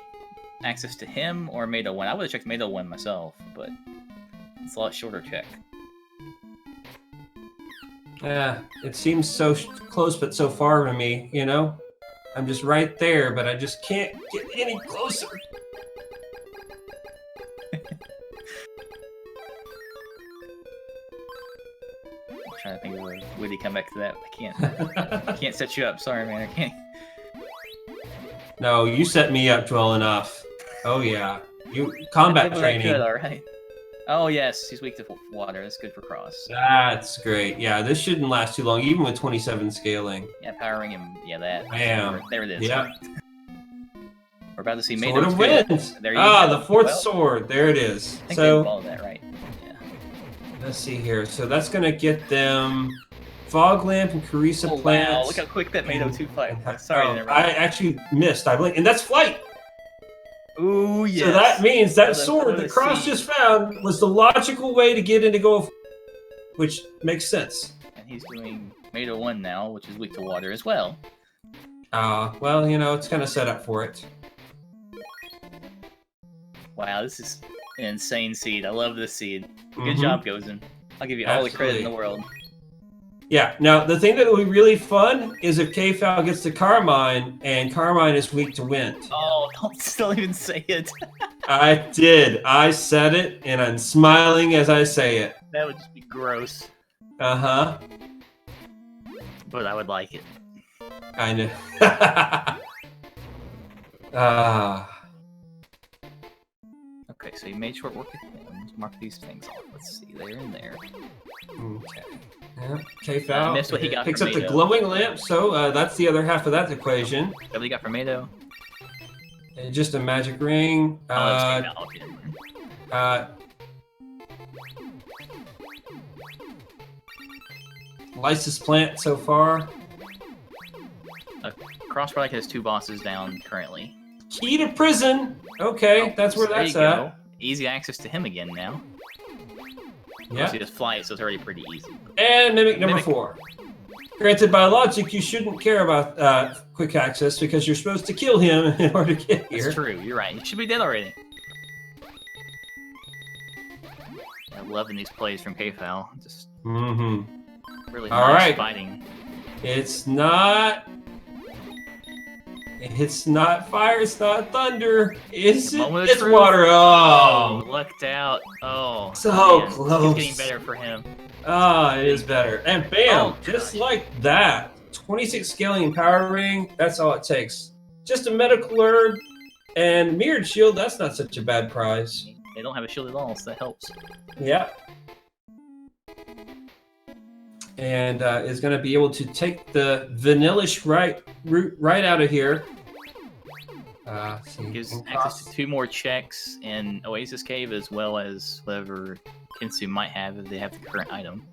access to him or Mado 1. I would have checked Mado 1 myself, but it's a lot shorter check. Yeah, it seems so close but so far to me, you know? I'm just right there, but I just can't get any closer. I'm trying to think of a witty comeback to that. I can't set you up. Sorry, man. I can't. No, you set me up well enough. Oh yeah, combat I did what I training. could, all right. Oh yes, he's weak to water. That's good for Cross. That's great. Yeah, this shouldn't last too long, even with 27 scaling. Yeah, powering him. Yeah, that. Bam. There it is. Yeah. We're about to see Sword Mado of 2. Winds. There you go. The fourth Well, sword. There it is. I think they So followed that right. Yeah. let's see here. So that's gonna get them Fog Lamp and Carissa Oh wow! plants. Look how quick that Mado 2 fight. and- Sorry, oh, never I mind. actually missed. I blinked, and that's flight. Ooh yes. So that means that So sword the that Cross sea. just found was the logical way to get into Goa, which makes sense. And he's doing Tomato 1 now, which is weak to water as well. Well, you know, it's kind of set up for it. Wow, this is an insane seed. I love this seed. Good job, Gozen. I'll give you all the credit in the world. Yeah, now the thing that would be really fun is if KFal gets to Carmine, and Carmine is weak to wind. Oh, don't even say it. I did. I said it, and I'm smiling as I say it. That would just be gross. Uh-huh. But I would like it. I know. Okay, so you made short work of him. Mark these things off. Let's see, they're in there. Okay. Yeah. KFal missed what he got picks from up the Mado. glowing lamp, so that's the other half of that equation. What do you got for Mado? Just a magic ring. Lysis plant so far. Crossproduct has 2 bosses down currently. Key to prison. Okay, that's where that's at. Go. Easy access to him again now. Yeah. He just flies, so it's already pretty easy. And Mimic number 4. Granted, by logic, you shouldn't care about quick access because you're supposed to kill him in order to get here. That's true. You're right. He should be dead already. I'm loving these plays from KFal. Just really nice fighting. It's not fire, it's not thunder. It's water. Oh, lucked out. Oh, so man. close. It's getting better for him. Ah, it is better. And bam, just like that. 26 scaling power ring, that's all it takes. Just a medical herb and mirrored shield, that's not such a bad prize. They don't have a shield at all, so that helps. Yeah. And is going to be able to take the vanillish root right out of here. Gives access to 2 more checks in Oasis Cave, as well as whatever Kinsu might have if they have the current item.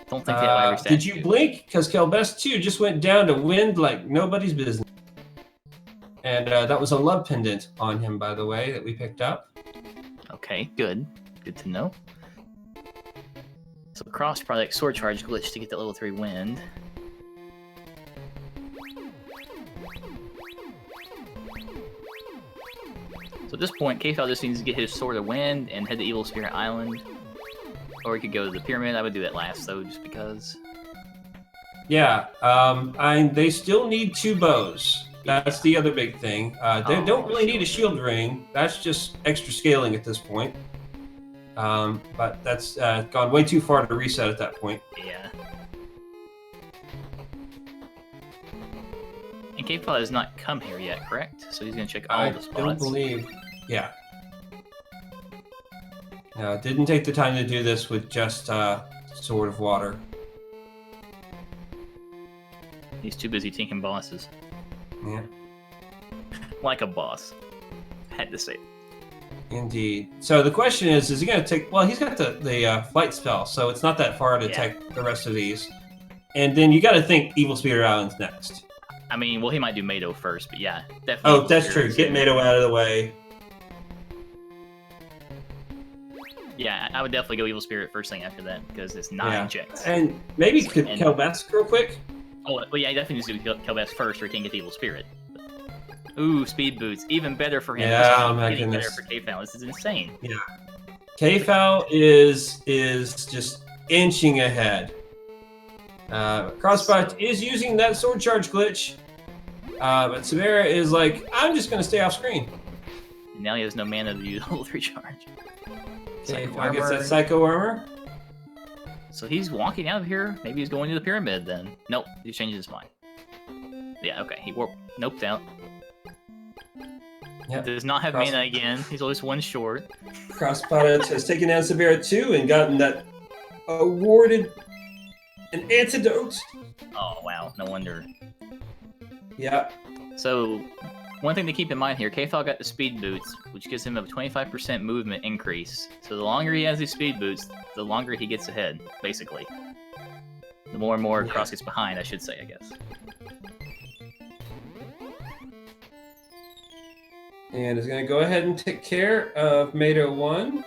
Don't think they have every statue. Did you blink? Because Kelbest 2 just went down to wind like nobody's business. And that was a love pendant on him, by the way, that we picked up. Okay, good. Good to know. So cross-product sword charge glitch to get that level 3 wind. So at this point, KFal just needs to get his Sword of Wind and head to Evil Spirit Island. Or he could go to the pyramid. I would do that last, though, just because. Yeah, they still need 2 bows. That's the other big thing. They don't really need a shield ring. That's just extra scaling at this point. But that's gone way too far to reset at that point. Yeah. And KFal has not come here yet, correct? So he's going to check all the spots. I don't believe. Yeah. No, didn't take the time to do this with just Sword of Water. He's too busy tinking bosses. Yeah. Like a boss. Had to say it. Indeed. So the question is he going to take... Well, he's got the flight spell, so it's not that far to take the rest of these. And then you got to think Evil Spirit Island's next. I mean, well, he might do Mado first, but yeah, definitely. Oh, that's true. Get Mado out of the way. Yeah, I would definitely go Evil Spirit first thing after that, because it's 9 checks. And maybe could Kelbest real quick? Oh, well, yeah, he definitely needs to do Kelbest first, or he can't get the Evil Spirit. Ooh, speed boots. Even better for him. Yeah, my goodness. Better for KFal. This is insane. Yeah. KFal is just inching ahead. Crossproduct is using that sword charge glitch. But Samara is like, I'm just going to stay off screen. And now he has no mana to use level 3 charge. Okay, I guess that's Psycho Armor. So he's walking out of here. Maybe he's going to the pyramid then. Nope, he's changing his mind. Yeah, okay, he noped out. Yep. Does not have mana again. He's always 1 short. Crossproduct has taken down Severa 2 and gotten that awarded an antidote. Oh, wow. No wonder. Yeah. So, one thing to keep in mind here, KFal got the speed boots, which gives him a 25% movement increase. So the longer he has these speed boots, the longer he gets ahead, basically. The more and more Cross gets behind, I should say, I guess. And is going to go ahead and take care of Mado 1.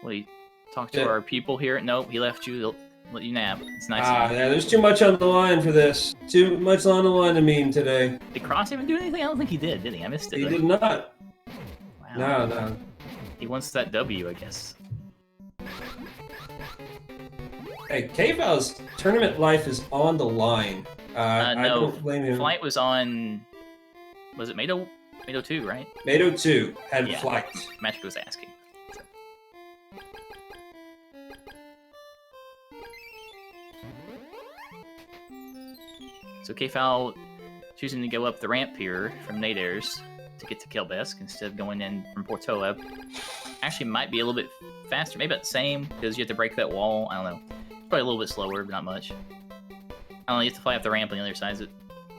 Well, he talked to our people here. Nope, he left you. Let you nap. It's nice. Yeah, there's too much on the line for this. Too much on the line to meme today. Did Cross even do anything? I don't think he did he? I missed it. He did not. Wow. No. He wants that W, I guess. Hey, K-Val's tournament life is on the line. No, I don't blame him. Flight was on... Was it Mado? Mado 2, right? Mado 2 had Flight. Magic was asking. So KFoul choosing to go up the ramp here from Nadairs to get to Kelbesk instead of going in from Portoa. Actually might be a little bit faster, maybe about the same, because you have to break that wall. I don't know. Probably a little bit slower, but not much. I don't know, you have to fly up the ramp on the other side.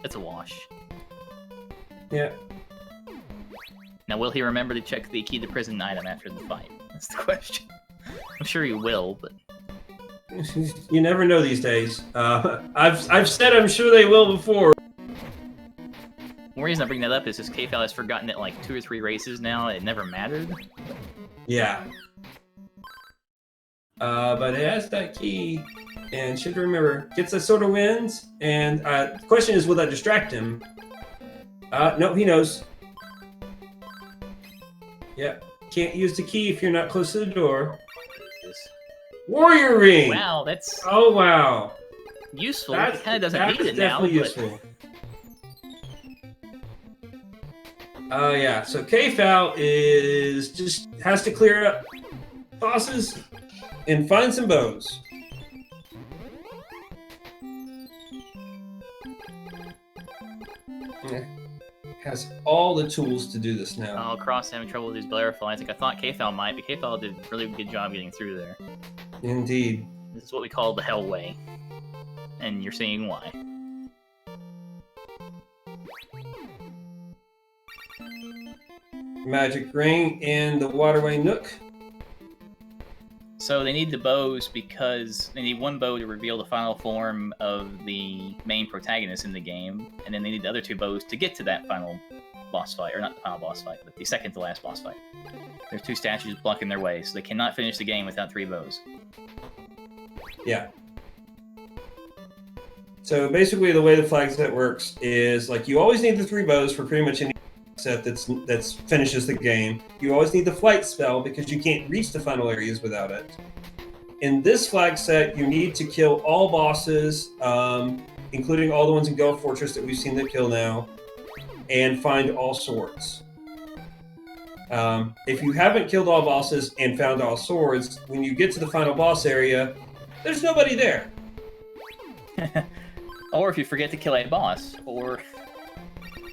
It's a wash. Yeah. Now, will he remember to check the key to prison item after the fight? That's the question. I'm sure he will, but... You never know these days. I've said I'm sure they will before. The reason I bring that up is just KFoul has forgotten it like 2 or 3 races now. It never mattered. Yeah. But it has that key, and should remember, gets that sort of wins, and the question is, will that distract him? No, he knows. Yep. Can't use the key if you're not close to the door. Warrior Ring! Wow, that's... Oh, wow. Useful. It kind of doesn't need it now, definitely useful. Yeah, so KFoul has to clear up bosses and find some bows. Yeah. Has all the tools to do this now. Oh, Cross having trouble with his Blair flies. Like I thought KFoul might, but KFoul did a really good job getting through there. Indeed. This is what we call the Hell Way. And you're seeing why. Magic Ring and the Waterway Nook. So they need the bows because they need one bow to reveal the final form of the main protagonist in the game, and then they need the other 2 bows to get to that final boss fight, or not the final boss fight, but the second to last boss fight. There's 2 statues blocking their way, so they cannot finish the game without 3 bows. Yeah. So basically the way the flag set works is, like, you always need the 3 bows for pretty much any set that's finishes the game. You always need the flight spell because you can't reach the final areas without it. In this flag set, you need to kill all bosses, including all the ones in Gulf Fortress that we've seen them kill now, and find all swords. If you haven't killed all bosses and found all swords, when you get to the final boss area, there's nobody there. Or if you forget to kill a boss, or...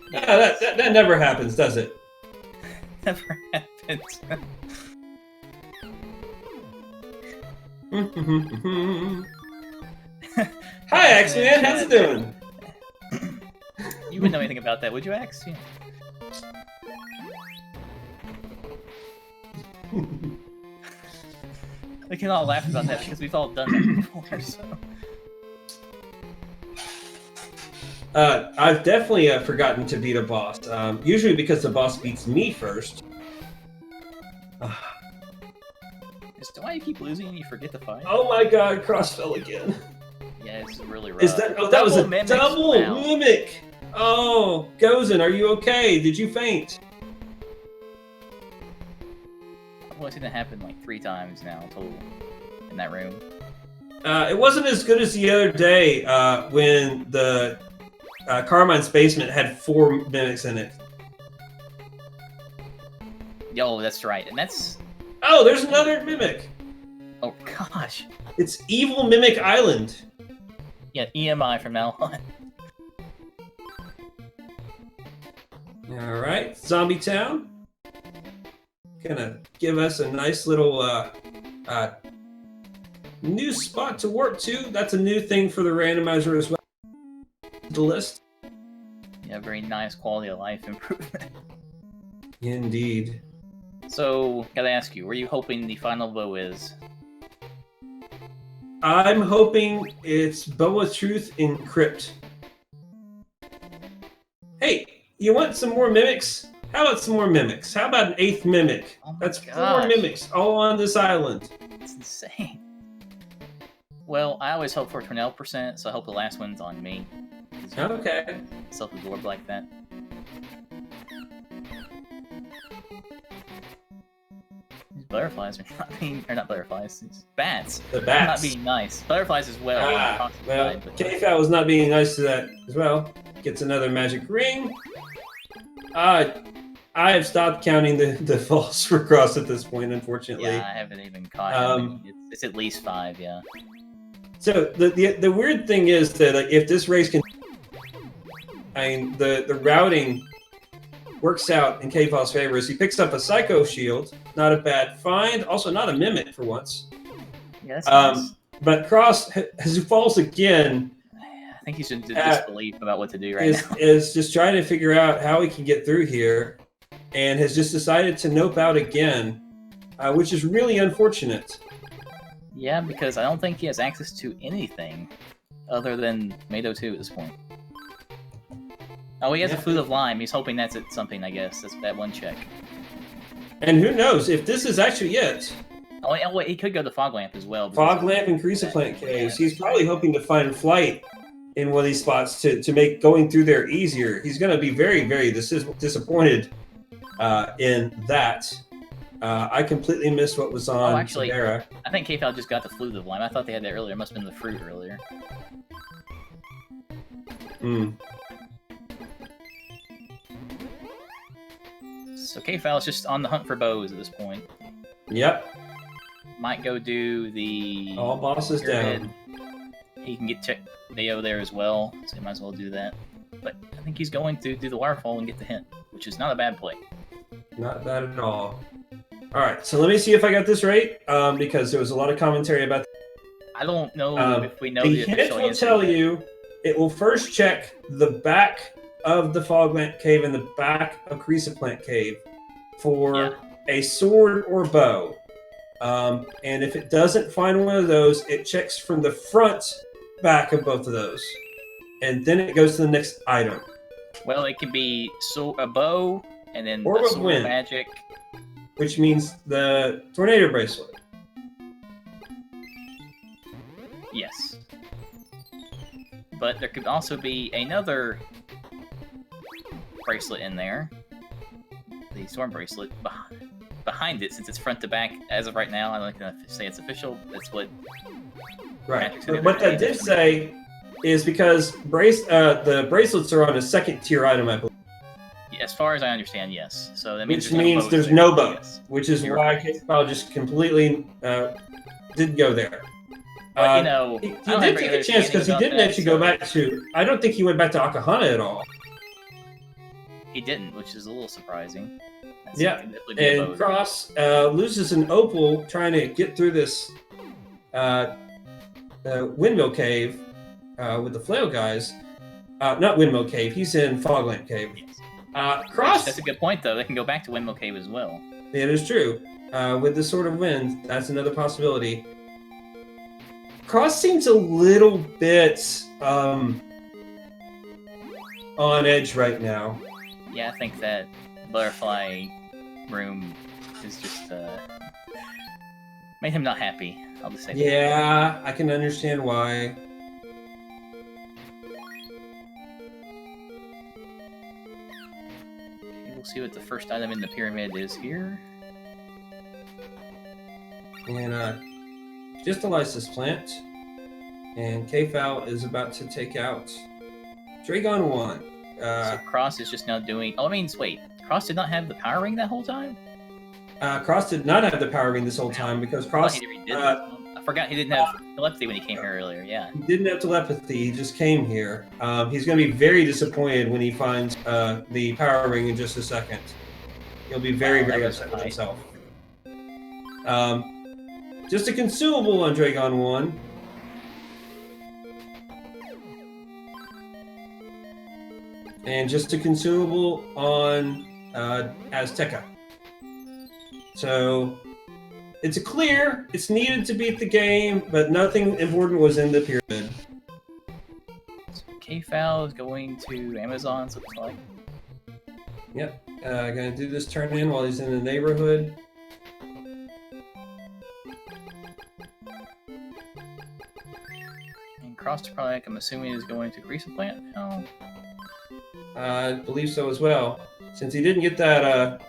Yeah, that never happens, does it? Never happens. Hi, X-Man. How's it doing? You wouldn't know anything about that, would you, X? Yeah. We can all laugh about that because we've all done that before, so... I've definitely forgotten to beat a boss, usually because the boss beats me first. Is that why you keep losing and you forget to fight? Oh my god, Cross fell again. Yeah, it's really rough. Is that? Oh, that was a mimic. double mimic! Oh, Gozen, are you okay? Did you faint? I've only seen that happen like 3 times now total in that room. It wasn't as good as the other day when the Carmine's basement had 4 mimics in it. Yo, that's right, and that's... Oh, there's another mimic! Oh, gosh. It's Evil Mimic Island. Yeah, EMI from now on. Alright, Zombie Town. Gonna give us a nice little new spot to work to. That's a new thing for the randomizer as well. The list. Yeah, very nice quality of life improvement. Indeed. So, gotta ask you, where are you hoping the final bow is? I'm hoping it's Bow of Truth in Crypt. Hey, you want some more mimics? How about some more mimics? How about an 8th mimic? Oh my That's gosh. 4 mimics all on this island. It's insane. Well, I always hope for 12%, so I hope the last one's on me. Okay. Self-absorbed like that. These butterflies are not butterflies. These bats. The bats. Not being nice. Butterflies as well. Well, KFAL was not being nice to that as well. Gets another magic ring. I have stopped counting the falls for Cross at this point, unfortunately. Yeah, I haven't even caught him. It's at least 5, yeah. So the weird thing is that if this race can, I mean, the routing works out in KFAL's favor. As he picks up a Psycho Shield, not a bad find. Also, not a Mimic for once. Yeah, that's nice. But Cross, as he falls again, I think he's in disbelief about what to do right now. Is just trying to figure out how he can get through here, and has just decided to nope out again, which is really unfortunate. Yeah, because I don't think he has access to anything other than Mado 2 at this point. Oh, he has a Flute of Lime. He's hoping that's something, I guess. That's that one check. And who knows if this is actually it. Oh, and wait, he could go to Fog Lamp as well. Fog Lamp and Crystalis caves. He's probably hoping to find flight in one of these spots to make going through there easier. He's going to be very, very disappointed in that. I completely missed what was on actually, Severa. I think KFAL just got the Flute of Lime. I thought they had that earlier. It must have been the fruit earlier. Hmm. So KFAL is just on the hunt for bows at this point. Yep. Might go do the... All bosses down. He can get Neo there as well, so he might as well do that. But I think he's going to do the waterfall and get the hint, which is not a bad play. Not bad at all. Alright, so let me see if I got this right, because there was a lot of commentary about I don't know if we know the hint official will answer. tell you, it will first check the back of the Fog Lamp Cave and the back of Crystalis Cave for a sword or bow. And if it doesn't find one of those, it checks from the front back of both of those. And then it goes to the next item. Well, it can be a bow, and then Orb the of sword Wind, magic. which means the Tornado Bracelet. Yes. But there could also be another bracelet in there. The Storm Bracelet behind it, since it's front to back as of right now. I'm not going to say it's official. That's what... Right. But what that did say is because the bracelets are on a second tier item, I believe. Yeah, as far as I understand, yes. So that means there's no bow, yes. Which is why KFAL just completely didn't go there. But, you know, he did take a chance because he didn't actually go back to... I don't think he went back to Akahana at all. He didn't, which is a little surprising. Yeah, and Cross loses an opal trying to get through this Windmill Cave with the Flail guys. Not Windmill Cave, he's in Fog Lamp Cave. Yes. Cross... That's a good point, though. They can go back to Windmill Cave as well. It is true. With the Sword of Wind, that's another possibility. Cross seems a little bit on edge right now. Yeah, I think that butterfly room is just made him not happy. I'll just say that. Yeah, I can understand why. Okay, we'll see what the first item in the pyramid is here. And crystallize this plant. And KFAL is about to take out Dragon 1. So Cross is just now doing... Oh, I mean, wait. Cross did not have the power ring that whole time? Cross did not have the power ring this whole time because Cross... I forgot he didn't have telepathy when he came here earlier, yeah. He didn't have telepathy, he just came here. He's going to be very disappointed when he finds the power ring in just a second. He'll be very, very upset with himself. Just a consumable on Dragon 1. And just a consumable on Azteca. So it's a clear. It's needed to beat the game, but nothing important was in the pyramid. So KFAL is going to Amazon, so it looks like. Yep. Gonna do this turn in while he's in the neighborhood. cross product, I'm assuming is going to grease a plant now. I believe so as well. Since he didn't get that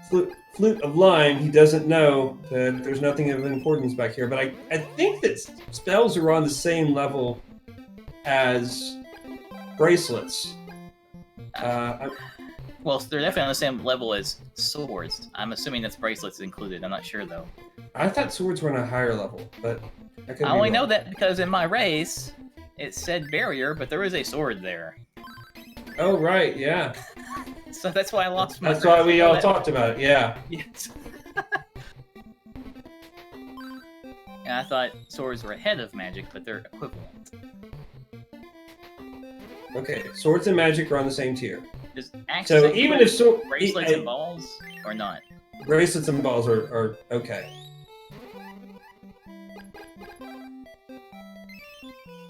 flute of lime, he doesn't know that there's nothing of importance back here. But I think that spells are on the same level as bracelets. Well, they're definitely on the same level as swords. I'm assuming that's bracelets included. I'm not sure though. I thought swords were on a higher level, but I only know that because in my race, it said barrier, but there was a sword there. Oh right, yeah. So that's why I lost my. That's why we all talked about it. Yeah. Yes. And I thought swords were ahead of magic, but they're equivalent. Okay, swords and magic are on the same tier. Does axe So even if bracelets and balls or not? Bracelets and balls are okay.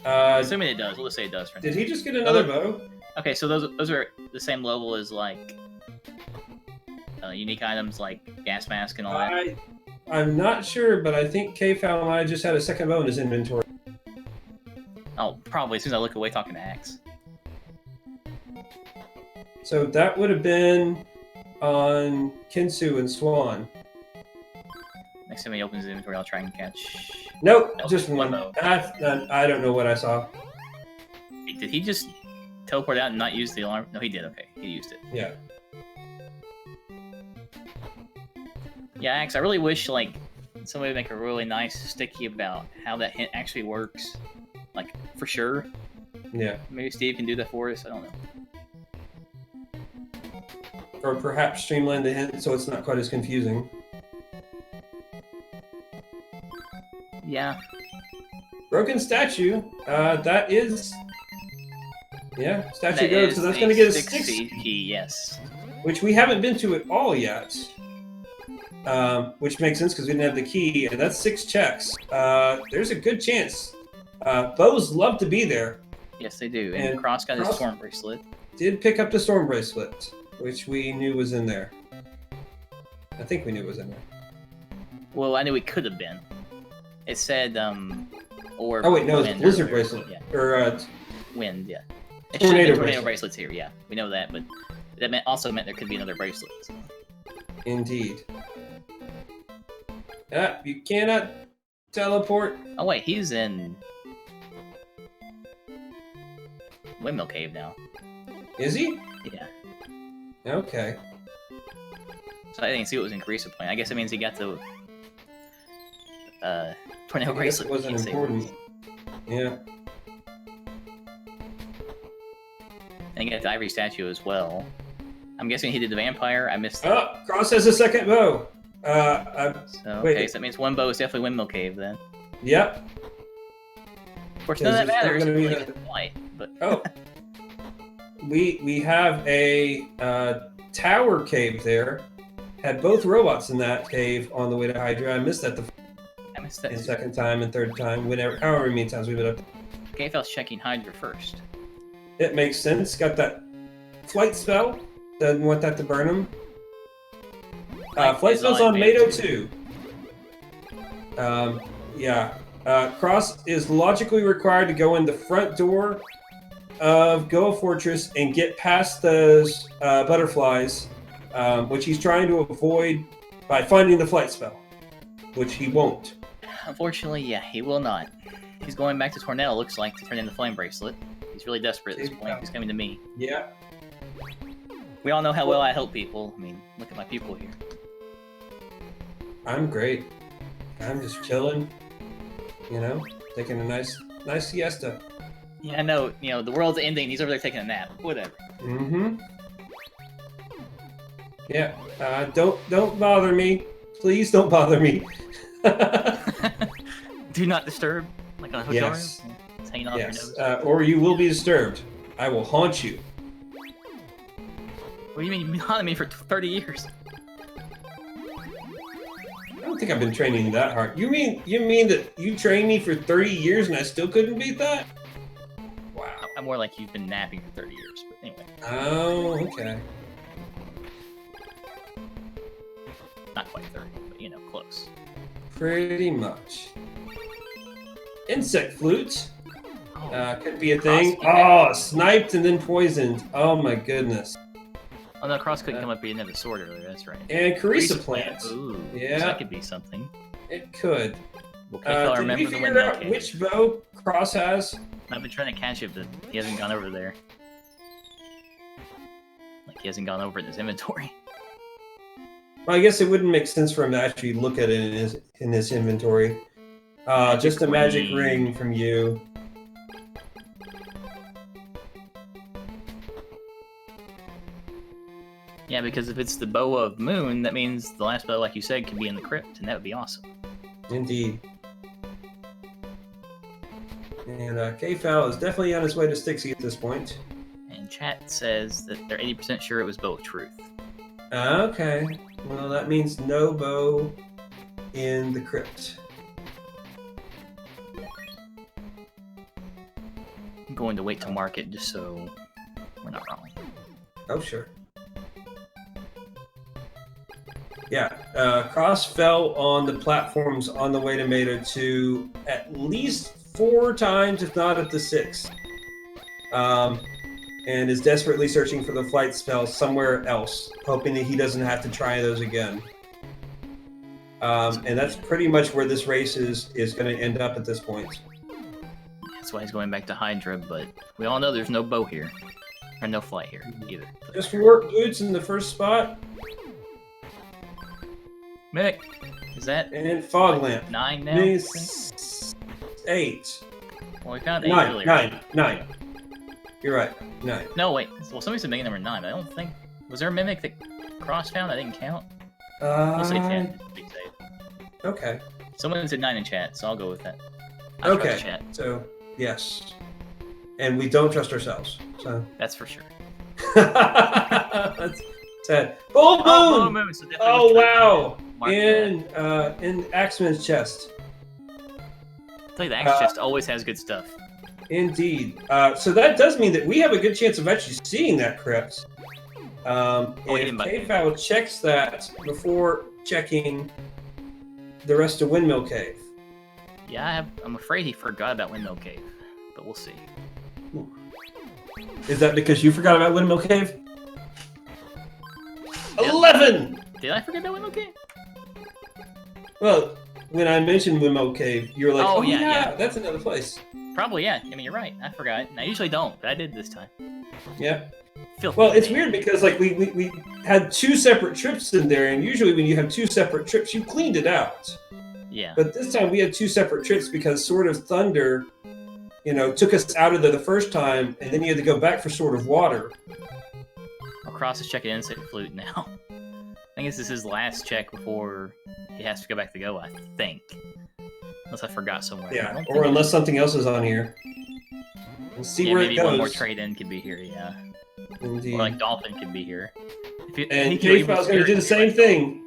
Assuming it does. We'll just say it does. For did he just get another bow? Okay, so those are the same level as like unique items like gas mask and all that. I'm not sure, but I think PMAkfal might have just had a second bow in his inventory. Oh, probably as soon as I look away talking to Axe. So that would have been on Kinsu and Swan. Next time he opens his inventory, I'll try and catch. Nope, No, just one. bow. I don't know what I saw. Did he just teleport out and not use the alarm? No, he did. Okay, he used it. Yeah. Yeah, Axe, I really wish like somebody would make a really nice sticky about how that hint actually works. Like for sure. Yeah. Maybe Steve can do that for us. I don't know. Or perhaps streamline the hint so it's not quite as confusing. Yeah. Broken statue. That is. Yeah, statue That goes. is So that's going to get a 6 key. Yes. which we haven't been to at all yet. Which makes sense because we didn't have the key, and that's 6 checks. There's a good chance. Bows love to be there. Yes, they do. And Cross got his storm bracelet. Did pick up the storm bracelet, which we knew was in there. I think we knew it was in there. Well, I knew it could have been. It said, or. Oh wait, no, it's blizzard bracelet. Yeah. Or wind, yeah. It tornado bracelets here, yeah. We know that, but that also meant there could be another bracelet. So. Indeed. You cannot teleport. Oh wait, he's in Windmill Cave now. Is he? Yeah. Okay. So I didn't see what was in Crystalis plan. I guess it means he got the tornado bracelet. It wasn't important. Yeah. And he got the ivory statue as well. I'm guessing he did the vampire. I missed. Oh, Cross has a second bow. Okay, so that means one bow is definitely Windmill Cave then. Yep. Of course, none of that matters. Gonna be Light, but oh, we have a tower cave there. Had both robots in that cave on the way to Hydra. I missed that the second time and third time, however many times we've been up. PMAkfal's checking Hydra first. It makes sense. Got that flight spell. Doesn't want that to burn him. Flight spell's on Mado too. Yeah. Cross is logically required to go in the front door of Goa Fortress and get past those butterflies, which he's trying to avoid by finding the flight spell, which he won't. Unfortunately, yeah, he will not. He's going back to Tornell, looks like, to turn in the flame bracelet. He's really desperate at this point. He's coming to me. Yeah. We all know how well I help people. I mean, look at my people here. I'm great. I'm just chilling, taking a nice siesta. Yeah, I know. The world's ending. He's over there taking a nap. Whatever. Mm-hmm. Yeah. Don't bother me. Please don't bother me. Do not disturb. Like on a hotel room. It's hanging off your nose. Or you will be disturbed. I will haunt you. What do you mean you've been haunting me for 30 years? I don't think I've been training that hard. You mean that you trained me for 30 years and I still couldn't beat that? Wow. I'm more like you've been napping for 30 years, but anyway. Oh, okay. Not quite 30, but close. Pretty much. insect flute. Oh, Could be a thing. Oh, sniped and then poisoned. Oh my goodness. oh no, Cross couldn't come up. He didn't have the sword earlier. That's right. And Carissa plant. Ooh, Yeah. so that could be something. It could. Well, I'll Did remember we the figure windmill out cave. which bow Cross has? I've been trying to catch it, but he hasn't gone over there. Like he hasn't gone over in his inventory. Well, I guess it wouldn't make sense for him to actually look at it in his inventory. Just a magic ring from you. Yeah, because if it's the bow of moon, that means the last bow, like you said, could be in the crypt, and that would be awesome. Indeed. And KFAL is definitely on his way to Stixie at this point. And chat says that they're 80% sure it was bow of truth. Okay. Well, that means no bow in the crypt. I'm going to wait to mark it just so we're not wrong. Oh, sure. Yeah, Cross fell on the platforms on the way to Mato 2 at least 4 times, if not up to 6. And is desperately searching for the flight spell somewhere else, hoping that he doesn't have to try those again. And that's pretty much where this race is going to end up at this point. That's why he's going back to Hydra, but we all know there's no bow here. Or no flight here, either. Just work boots in the first spot. Mick, is that... And fog lamp. 9 now? 8. Well, we found 8 9, earlier. 9. You're right, 9. No, wait. Well, somebody said Mimic number 9, but I don't think... Was there a Mimic that Cross found? I didn't count. We'll say 10. Be safe. Okay. Someone said 9 in chat, so I'll go with that. I trust chat. So, yes. And we don't trust ourselves, so... That's for sure. That's sad. Full moon! Oh, moon! So oh wow! Mark In Axeman's chest. I tell you, the Axe chest always has good stuff. Indeed. So that does mean that we have a good chance of actually seeing that crypt. If KFAL checks that before checking the rest of Windmill Cave. Yeah, I'm afraid he forgot about Windmill Cave, but we'll see. Is that because you forgot about Windmill Cave? Yep. 11! Did I forget about Windmill Cave? Well, when I mentioned Windmill Cave, you were like, Oh, oh yeah, yeah, that's another place. Probably, yeah. I mean, you're right. I forgot. And I usually don't, but I did this time. Yeah. Filthy. Well, it's weird because like we had 2 separate trips in there, and usually when you have 2 separate trips, you cleaned it out. Yeah. But this time we had 2 separate trips because Sword of Thunder, took us out of there the first time, and then you had to go back for Sword of Water. Well, Cross is checking Insect Flute now. I think this is his last check before he has to go back to Go, I think. Unless I forgot somewhere. Yeah, or unless something else is on here. We'll see where it goes. Maybe one more trade-in could be here, yeah. Indeed. Or like Dolphin could be here. And KFAL's going to do the same thing.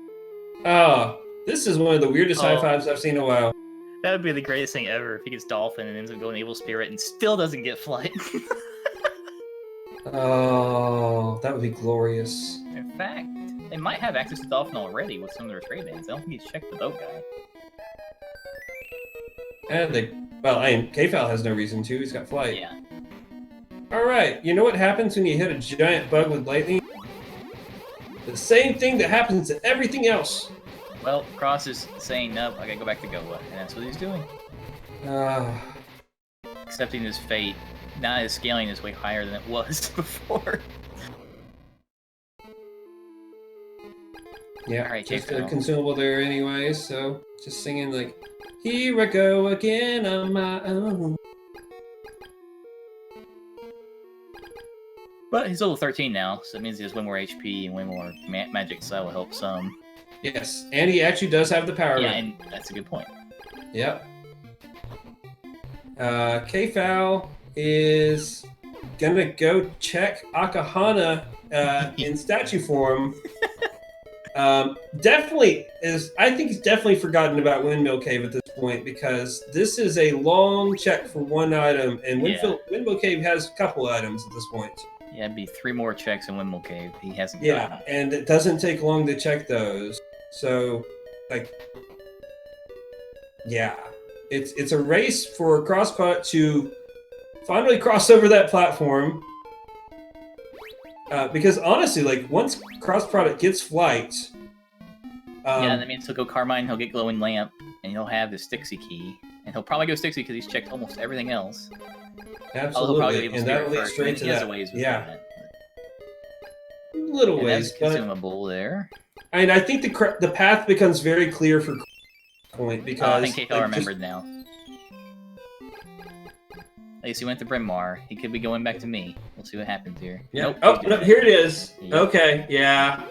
This is one of the weirdest high fives I've seen in a while. That would be the greatest thing ever if he gets Dolphin and ends up going Evil Spirit and still doesn't get Flight. Oh, that would be glorious. In fact, they might have access to Dolphin already with some of their trade-ins. I don't think he's checked the boat guy. And KFAL has no reason to. He's got Flight. Yeah. Alright, you know what happens when you hit a giant bug with lightning? The same thing that happens to everything else. Well, Cross is saying, nope, I gotta go back to Goa, and that's what he's doing. Accepting his fate. Now his scaling is way higher than it was before. Yeah, Alright, just KFAL. a consumable there anyway, so just singing like, here I go again on my own. But he's level 13 now, so it means he has way more HP and way more magic, so that will help some. Yes, and he actually does have the power. Yeah, and that's a good point. Yep. KFAL is gonna go check Akahana in statue form. I think he's definitely forgotten about Windmill Cave at this point because this is a long check for one item, and Windmill Cave has a couple items at this point. Yeah, it'd be 3 more checks in Windmill Cave. He hasn't Yeah, gotten. and it doesn't take long to check those. So, yeah. it's a race for CrossPod to finally cross over that platform. Because honestly, like once cross-product gets flight, yeah, that means he'll go Carmine, he'll get glowing lamp, and he'll have the Stixie key, and he'll probably go Stixie because he's checked almost everything else. absolutely, and that'll lead straight to that. Yeah, little and ways, that's consumable there. And I think the path becomes very clear for point because I think KFL remembered now. At least he went to Bryn Mawr. He could be going back to me. We'll see what happens here. Yeah. Nope, oh, no, here it is. Yep. Okay, yeah.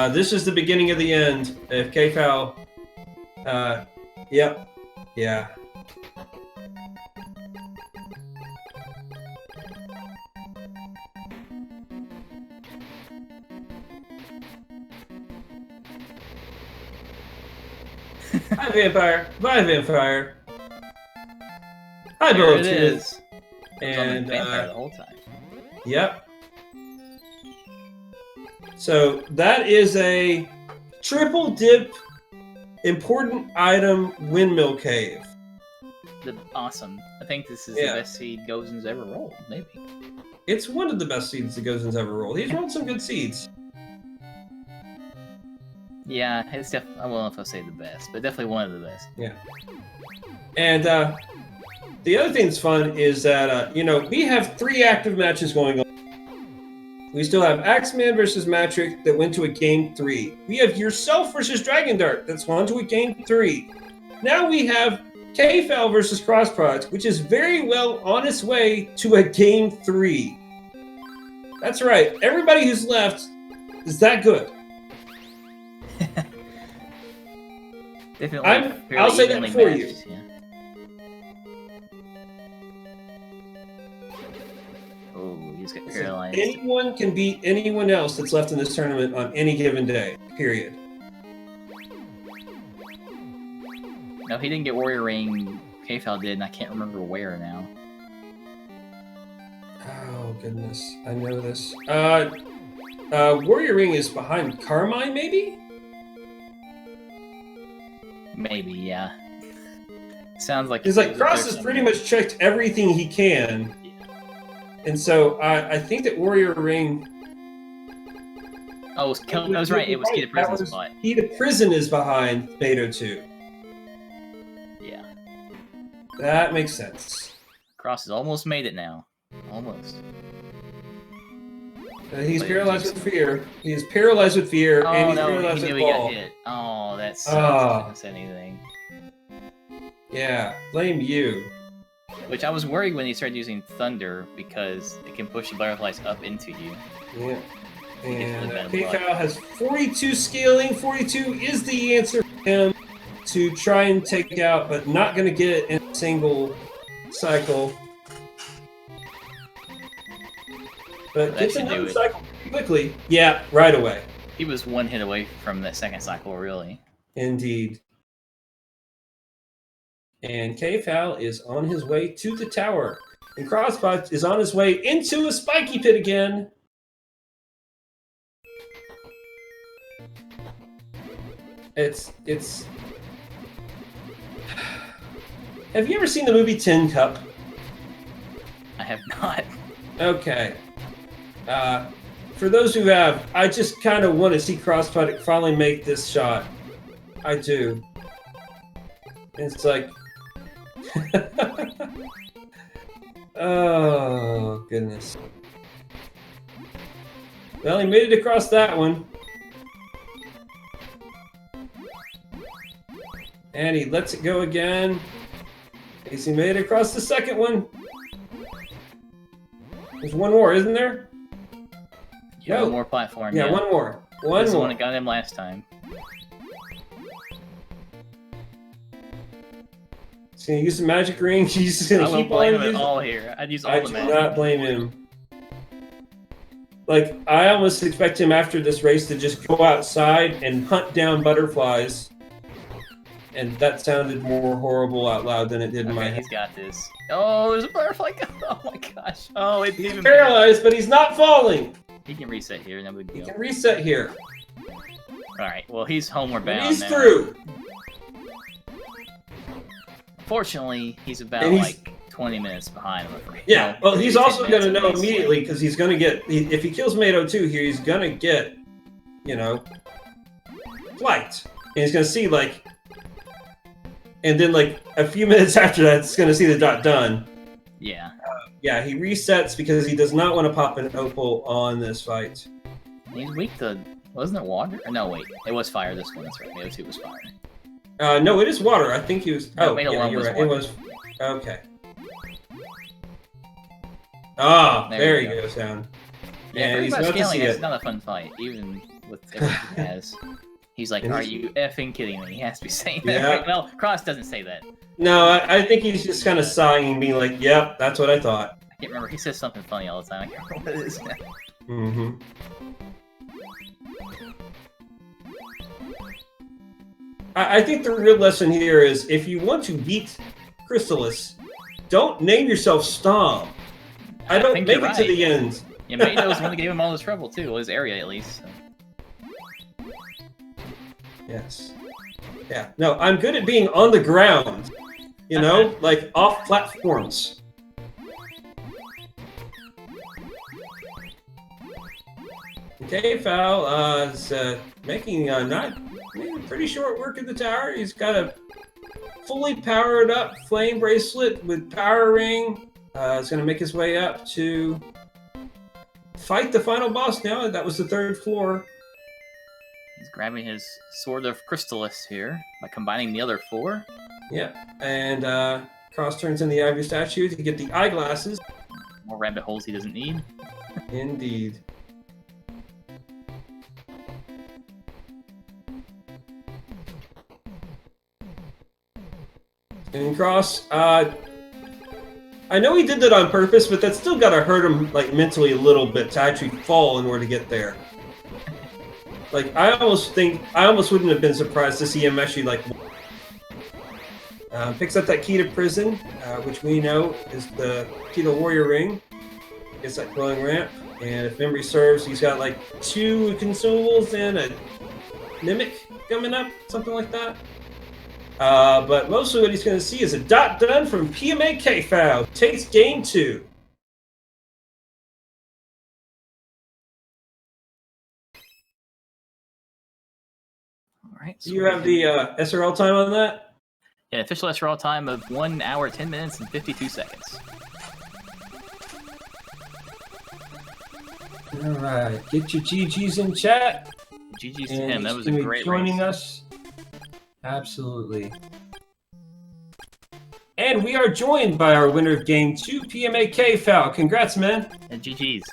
This is the beginning of the end. If KFL... yep. Yeah. Hi, Vampire. Bye, Vampire. Hi, There it Belltooth. is. And Vampire the whole time. Yep. So that is a triple dip important item windmill cave. Awesome. I think this is the best seed Gozen's ever rolled, maybe. It's one of the best seeds that Gozen's ever rolled. He's rolled some good seeds. Yeah, it's definitely, I don't know if I'll say the best, but definitely one of the best. Yeah. And the other thing that's fun is that, you know, we have 3 active matches going on. We still have Axeman versus Matrick that went to a game 3. We have Yourself versus Dragon Dart that's gone to a game 3. Now we have KFL versus CrossProduct, which is very well on its way to a game 3. That's right. Everybody who's left is that good. Definitely. I'll say that for you. Yeah. Oh, he's got paralyzed. Anyone can beat anyone else that's left in this tournament on any given day. Period. No, he didn't get Warrior Ring. KFL did, and I can't remember where now. Oh goodness, I know this. Warrior Ring is behind Carmine, maybe? Maybe, yeah. Sounds like Because like Cross has pretty much checked everything he can, and so I think that Warrior Ring. Oh, I was right. It was Key to Prison's spot. Key to Prison is behind Beto 2. Yeah. That makes sense. Cross has almost made it now. Almost. He's paralyzed with fear. He is paralyzed with fear, and he's paralyzed with ball. He got hit. Oh, that sucks. I didn't say anything. Yeah, blame you. Which I was worried when he started using Thunder because it can push the butterflies up into you. Yeah. And KFL has 42 scaling. 42 is the answer for him to try and take out, but not going to get it in a single cycle. But gets another cycle quickly. Yeah, right away. He was one hit away from that second cycle, really. Indeed. And KFL is on his way to the tower. And Crosspot is on his way into a spiky pit again. It's... Have you ever seen the movie Tin Cup? I have not. Okay. For those who have, I just kind of want to see Crosspot finally make this shot. I do. It's like... oh, goodness. Well, he made it across that one. And he lets it go again. He made it across the second one. There's one more, isn't there? Yeah, one more platform. Yeah, one more. One That's more. The one that got him last time. He's gonna use the magic ring. He's just gonna keep on using. All here. I'd use all the magic. I do not blame him. Like, I almost expect him after this race to just go outside and hunt down butterflies. And that sounded more horrible out loud than it did in my head. He's got this. Oh, there's a butterfly. Oh my gosh. Oh, it's even paralyzed, but he's not falling. He can reset here. No big deal. He can reset here. All right. Well, he's homeward bound. He's through. Fortunately, he's about And like 20 minutes behind, I'm afraid. Yeah, well, he's maybe also 10 going to minutes know at least. immediately because he's going to get, if he kills Mato 2 here, he's going to get, you know, flight. And he's going to see, like, and then, like, a few minutes after that, it's going to see the dot done. Yeah. Yeah, he resets because he does not want to pop an opal on this fight. He's weak to, wasn't it water? Or no, wait, it was fire this one, that's right. Mato 2 was fire. No, it is water. I think he was, No, oh, Mato yeah, 1 you're was right. water. It was, okay. Ah, there he you go. goes down. Yeah, And for he's about about to scaling, see it's it. not a fun fight, even with everything he has. He's like, And are he's- you effing kidding me? He has to be saying that. Yeah. Right? Well, Cross doesn't say that. No, I think he's just kind of sighing and being like, yep, that's what I thought. I can't remember. He says something funny all the time. I can't remember what it is now. Mm-hmm. I think the real lesson here is if you want to beat Crystalis, don't name yourself Stomp. I don't think make you're it to right. the end. Yeah, Mato's the one that gave him all this trouble, too. Well, his area, at least. So. Yes. Yeah. No, I'm good at being on the ground. You know, like off platforms. Okay, Foul is making pretty short work of the tower. He's got a fully powered up flame bracelet with power ring. He's going to make his way up to fight the final boss now. That was the 3rd floor. He's grabbing his Sword of Crystalis here by combining the other 4. Yeah, and Cross turns in the ivory statue to get the eyeglasses. More rabbit holes he doesn't need. Indeed. And Cross, I know he did that on purpose, but that's still gotta hurt him, like, mentally a little bit to actually fall in order to get there. Like, I almost wouldn't have been surprised to see him actually, like, picks up that key to prison, which we know is the key to warrior ring. Gets that glowing ramp, and if memory serves, he's got, like, 2 consumables and a mimic coming up, something like that. But mostly what he's going to see is a dot done from PMAkfal. Takes game 2. Alright. Do you have the SRL time on that? Yeah, official SRL time of 1 hour, 10 minutes, and 52 seconds. Alright, get your GGs in chat. GG's to And him. That he's was a gonna be great joining race. us. Absolutely. And we are joined by our winner of game 2, PMAkfal. Congrats, man. And GG's.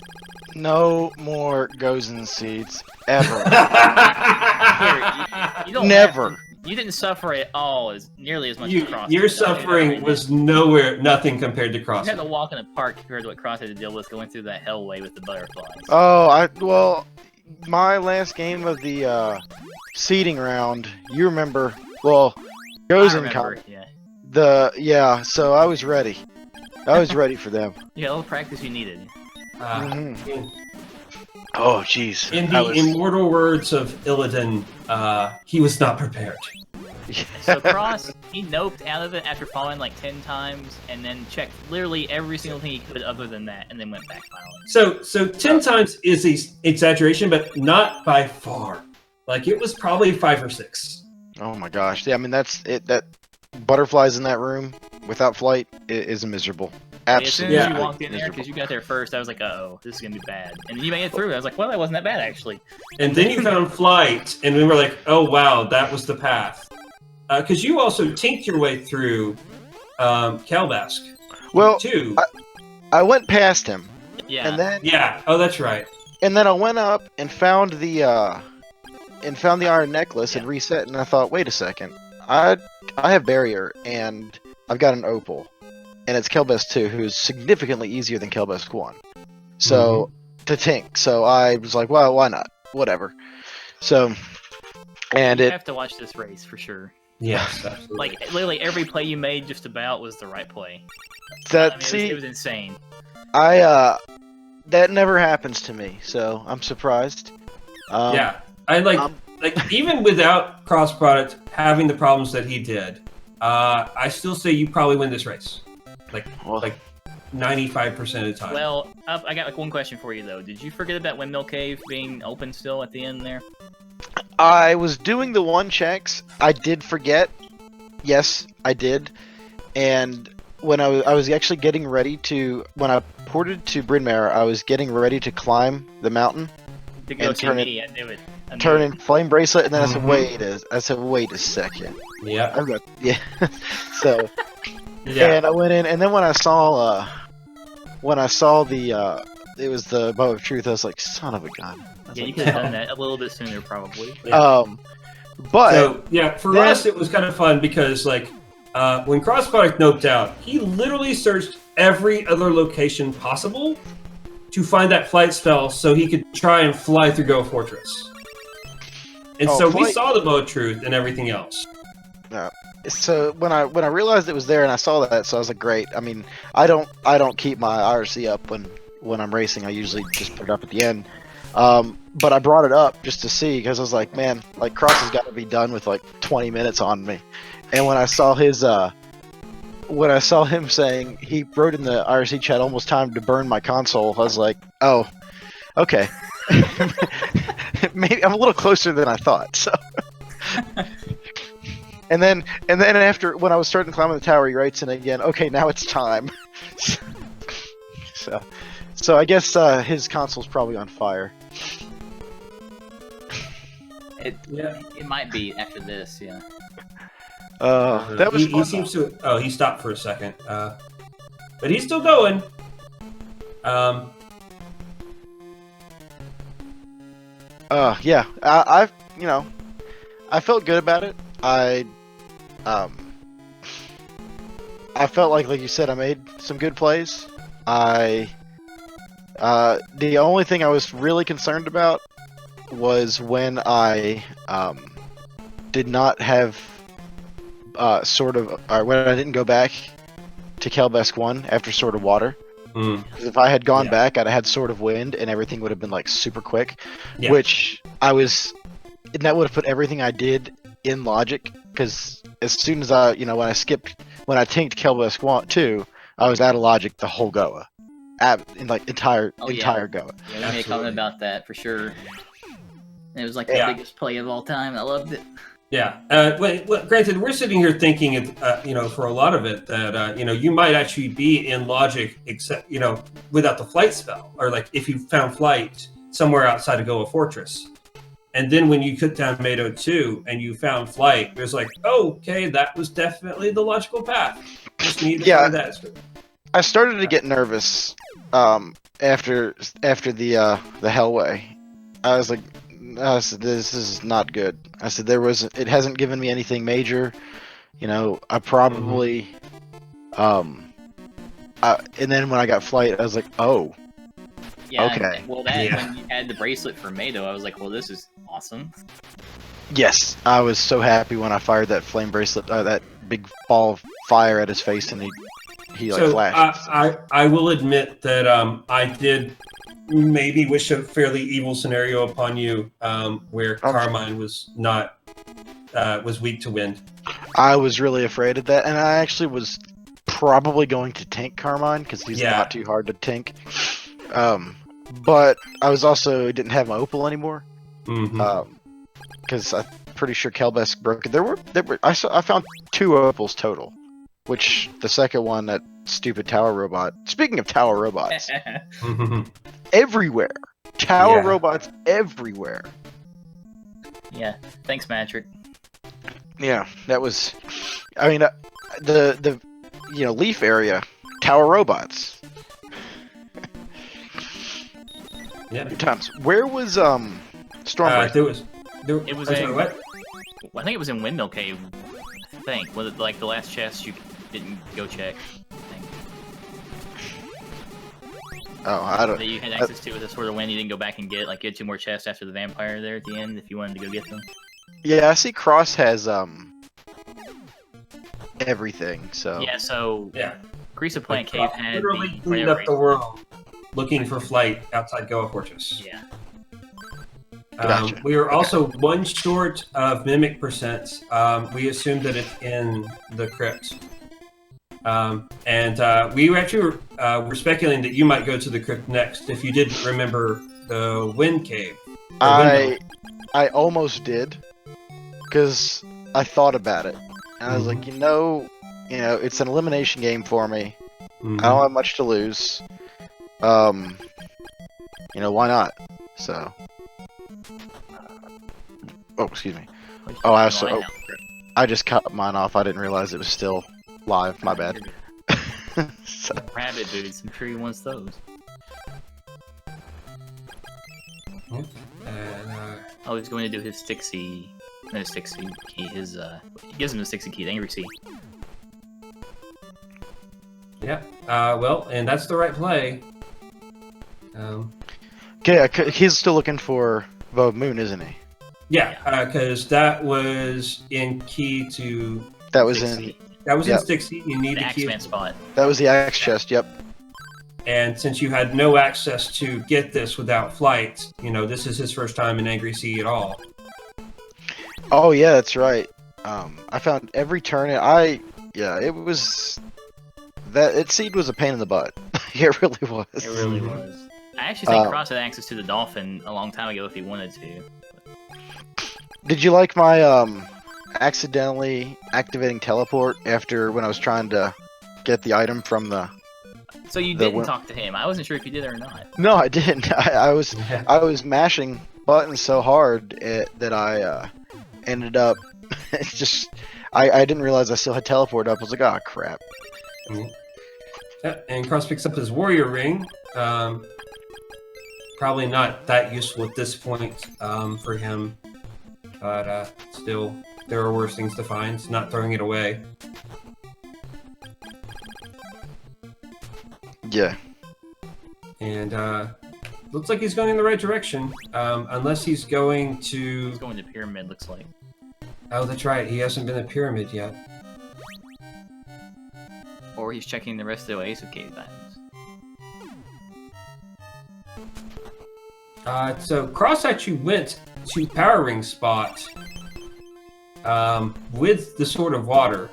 No more Gozen seeds ever. You don't Never. You didn't suffer at all nearly as much You, as Cross. your did. suffering was nothing compared to You Cross. had to walk in a park compared to what Cross had to deal with going through that hellway with the butterflies. Well, my last game of the seeding round, you remember? Well, I Gozen remember, yeah. So I was ready. I was ready for them. You had all the practice you needed. Mhm. Oh, jeez. In the immortal words of Illidan, he was not prepared. So Cross, he noped out of it after falling like 10 times, and then checked literally every single thing he could other than that, and then went back finally. So 10 times is an exaggeration, but not by far. Like, it was probably 5 or 6. Oh my gosh. Yeah, I mean, that's it. That butterflies in that room without flight is miserable. As soon Absolutely. as Yeah. you walked in there, because you got there first, I was like, uh-oh, this is going to be bad. And then you made it through. I was like, well, that wasn't that bad, actually. And then you found flight, and we were like, oh, wow, that was the path. Because you also tinked your way through Kalbask, Well, too. I went past him, Yeah. and then Yeah, oh, that's right. I went up and found the iron necklace and reset, and I thought, wait a second, I have barrier and I've got an opal, and it's Kelbest 2, who's significantly easier than Kelbest 1. So to tink, so I was like, well, why not? Whatever. So, and you it have to watch this race for sure. Yes, absolutely. Like, literally every play you made just about was the right play. that I mean, see it was insane. that never happens to me, so I'm surprised. Yeah, I like even without cross product having the problems that he did, I still say you probably win this race. Well, Like 95% of the time. Well, I got like one question for you though. Did you forget about Windmill Cave being open still at the end there? I was doing the 1 checks. I did forget. Yes, I did. And when I was actually getting ready to, when I ported to Bryn Mawr, I was getting ready to climb the mountain To go and see turn me, I knew it. I knew turn it. in Flame Bracelet, and then Mhm. I said, wait a second. Yeah. I've got, yeah. So, Yeah. and I went in, and then when I saw the, it was the Bow of Truth, I was like, son of a gun. I was Yeah, you like, could have done that a little bit sooner, probably. Yeah. But So yeah, for then- us it was kind of fun because like when crossproduct noped out, he literally searched every other location possible to find that flight spell so he could try and fly through Go Fortress. And Oh, so we flight- saw the Bow of Truth and everything else. So when I realized it was there and I saw that, so I was like, great. I mean, I don't keep my IRC up when I'm racing. I usually just put it up at the end. But I brought it up just to see because I was like, man, like Cross has got to be done with like 20 minutes on me. And when I saw him saying he wrote in the IRC chat almost time to burn my console, I was like, oh, okay. Maybe I'm a little closer than I thought. So. And then after when I was starting to climb on the tower, he writes in again. Okay, now it's time. so I guess his console's probably on fire. It might be after this, yeah. That was he fun, seems to. Oh, he stopped for a second, but he's still going. Yeah, I felt good about it. I felt like you said, I made some good plays. The only thing I was really concerned about was when I did not have or when I didn't go back to Kelbesk 1 after Sword of Water. Because if I had gone back, I'd have had Sword of Wind, and everything would have been like super quick. Yeah. Which and that would have put everything I did in logic. Because as soon as when I tanked Kelbesk 2, I was out of logic the whole Goa, entire Goa. Yeah, we made a comment about that for sure. And it was like the biggest play of all time. I loved it. Yeah. Granted, we're sitting here thinking, for a lot of it that you might actually be in logic, except without the flight spell, or like if you found flight somewhere outside of Goa Fortress, and then when you put down Mado 2 and you found flight, it was like, oh, okay, that was definitely the logical path. Just need to find that. I started to get nervous after the Hellway. I was like, this is not good. I said it hasn't given me anything major. I probably and then when I got flight, I was like, oh. Yeah, okay. When you had the bracelet for Mado, I was like, well, this is awesome. Yes, I was so happy when I fired that flame bracelet, that big ball of fire at his face, and he flashed. I will admit that I did maybe wish a fairly evil scenario upon you, where Carmine was weak to wind. I was really afraid of that, and I actually was probably going to tank Carmine because he's not too hard to tank. But I was also didn't have my opal anymore. Because I'm pretty sure Kelbesk broke it. There were I found 2 opals total, which the second one, that stupid tower robot. Speaking of tower robots, everywhere, robots everywhere. Yeah, thanks, Matrick. Yeah, that was. I mean, the Leaf area, tower robots. Yeah. Times. Where was Stormbreaker? It was I think it was in Windmill Cave. I think was it like the last chest you didn't go check. I think. Oh, I don't. That you had access to with the Sword of Wind. You didn't go back and get you had 2 more chests after the vampire there at the end if you wanted to go get them. Yeah, I see. Cross has everything. So yeah. So Greasa Plant Cave had literally cleaned up the world looking for flight outside Goa Fortress. Yeah. Gotcha. We are also one short of Mimic percent. We assume that it's in the crypt. We actually were speculating that you might go to the crypt next if you didn't remember the wind cave. I almost did, because I thought about it, and I was like, it's an elimination game for me. I don't have much to lose. Why not? So. Oh, excuse me. Oh, I just cut mine off. I didn't realize it was still live. My bad. So. Rabbit boots. I'm sure he wants those. Oh, he's going to do his Stixie. No, Stixie key. He gives him the Stixie key, the Angry Sea. Yeah. Well, and that's the right play. Okay, he's still looking for Vogue Moon, isn't he? Yeah, because that was in key to. That was Stixie. That was in Stixie. You need The the key. Axeman spot. That was the axe chest. Yep. And since you had no access to get this without flight, this is his first time in Angry Sea at all. Oh yeah, that's right. I found every turn. It was that seed was a pain in the butt. It really was. It really was. I actually think Cross had access to the dolphin a long time ago if he wanted to. Did you like my accidentally activating teleport after when I was trying to get the item from the? So you didn't talk to him. I wasn't sure if you did or not. No, I didn't. I was mashing buttons so hard that I ended up just. I didn't realize I still had teleport up. I was like, oh crap. Yeah, and Cross picks up his warrior ring. Probably not that useful at this point for him, but still, there are worse things to find. Not throwing it away. Yeah. And looks like he's going in the right direction, unless he's going to. He's going to pyramid. Looks like. Oh, that's right. He hasn't been a pyramid yet. Or he's checking the rest of the Oasis Cave Diamonds. So Cross actually went to Power Ring spot with the Sword of Water.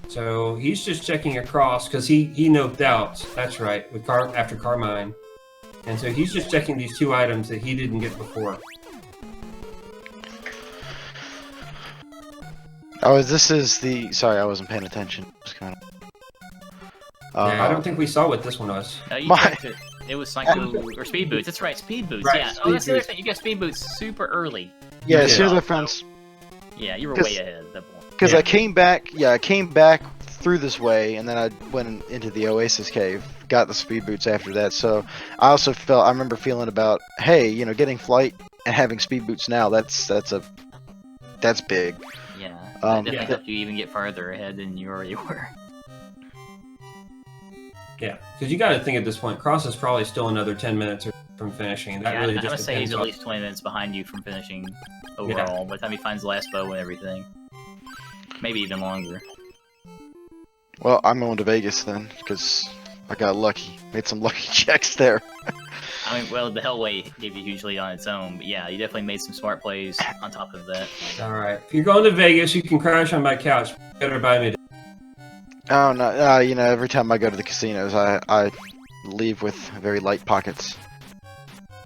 So he's just checking across because he noped out. That's right, with after Carmine, and so he's just checking these two items that he didn't get before. Oh, this is the. Sorry, I wasn't paying attention. Just kind of. Yeah, I don't think we saw what this one was. No, you checked it. It was Psycho or Speed Boots. That's right, Speed Boots. Right, Yeah. Speed Oh, that's the other Boots. thing. You got Speed Boots super early. Yeah, as soon as I found. Yeah, you were way ahead at that point. Because Yeah. I came back. Yeah, I came back through this way, and then I went into the Oasis Cave. Got the Speed Boots after that. So I also felt. I remember feeling about, hey, getting flight and having Speed Boots now. That's big. Yeah. That definitely Yeah. helped you even get farther ahead than you already were. Yeah, because you got to think at this point, Cross is probably still another 10 minutes from finishing. That Yeah, really I just would say depends he's at on. least 20 minutes behind you from finishing overall. By the time he finds the last bow and everything, maybe even longer. Well, I'm going to Vegas then, because I got lucky. Made some lucky checks there. I mean, well, the Hellway gave you a huge lead on its own, but yeah, you definitely made some smart plays on top of that. All right, if you're going to Vegas, you can crash on my couch. You better buy me. Oh no! Every time I go to the casinos, I leave with very light pockets.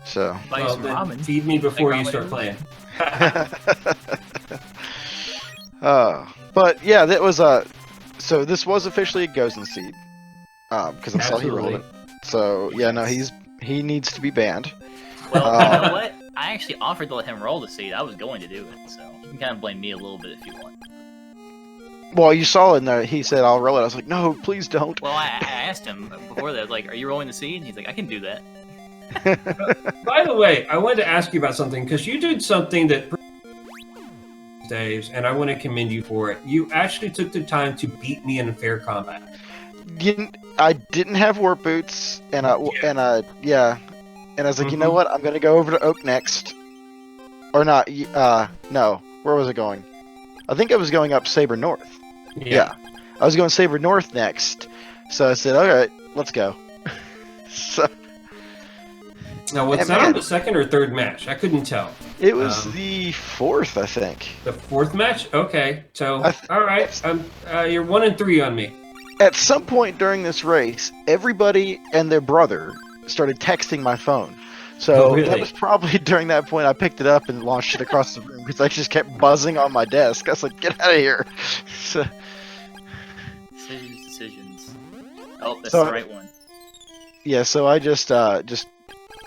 So. Buy you Well, some then ramen. feed me before Make you ramen start in playing. But yeah, that was so this was officially a Gozen Seed, because I saw he rolled it. So yeah, no, he needs to be banned. Well, you know what? I actually offered to let him roll the seed. I was going to do it, so you can kind of blame me a little bit if you want. Well, you saw it in there. He said, "I'll roll it." I was like, "No, please don't." Well, I asked him before that, like, "Are you rolling the seed?" And he's like, "I can do that." By the way, I wanted to ask you about something because you did something that days, and I want to commend you for it. You actually took the time to beat me in a fair combat. I didn't have warp boots, and I was like, you know what? I'm gonna go over to Oak next, or not? No, where was I going? I think I was going up Saber North. Yeah, I was going Saber North next, so I said, all right, let's go. So, Now, was And that on man, the second or third match? I couldn't tell. it was the fourth, I think. The fourth match? Okay. So, I all right. You're 1-3 on me. At some point during this race, everybody and their brother started texting my phone. So Oh, really? that was probably during that point I picked it up and launched it across the room because I just kept buzzing on my desk. I was like, "Get out of here!" So, Decisions. Oh, that's So- the right one. yeah, so I just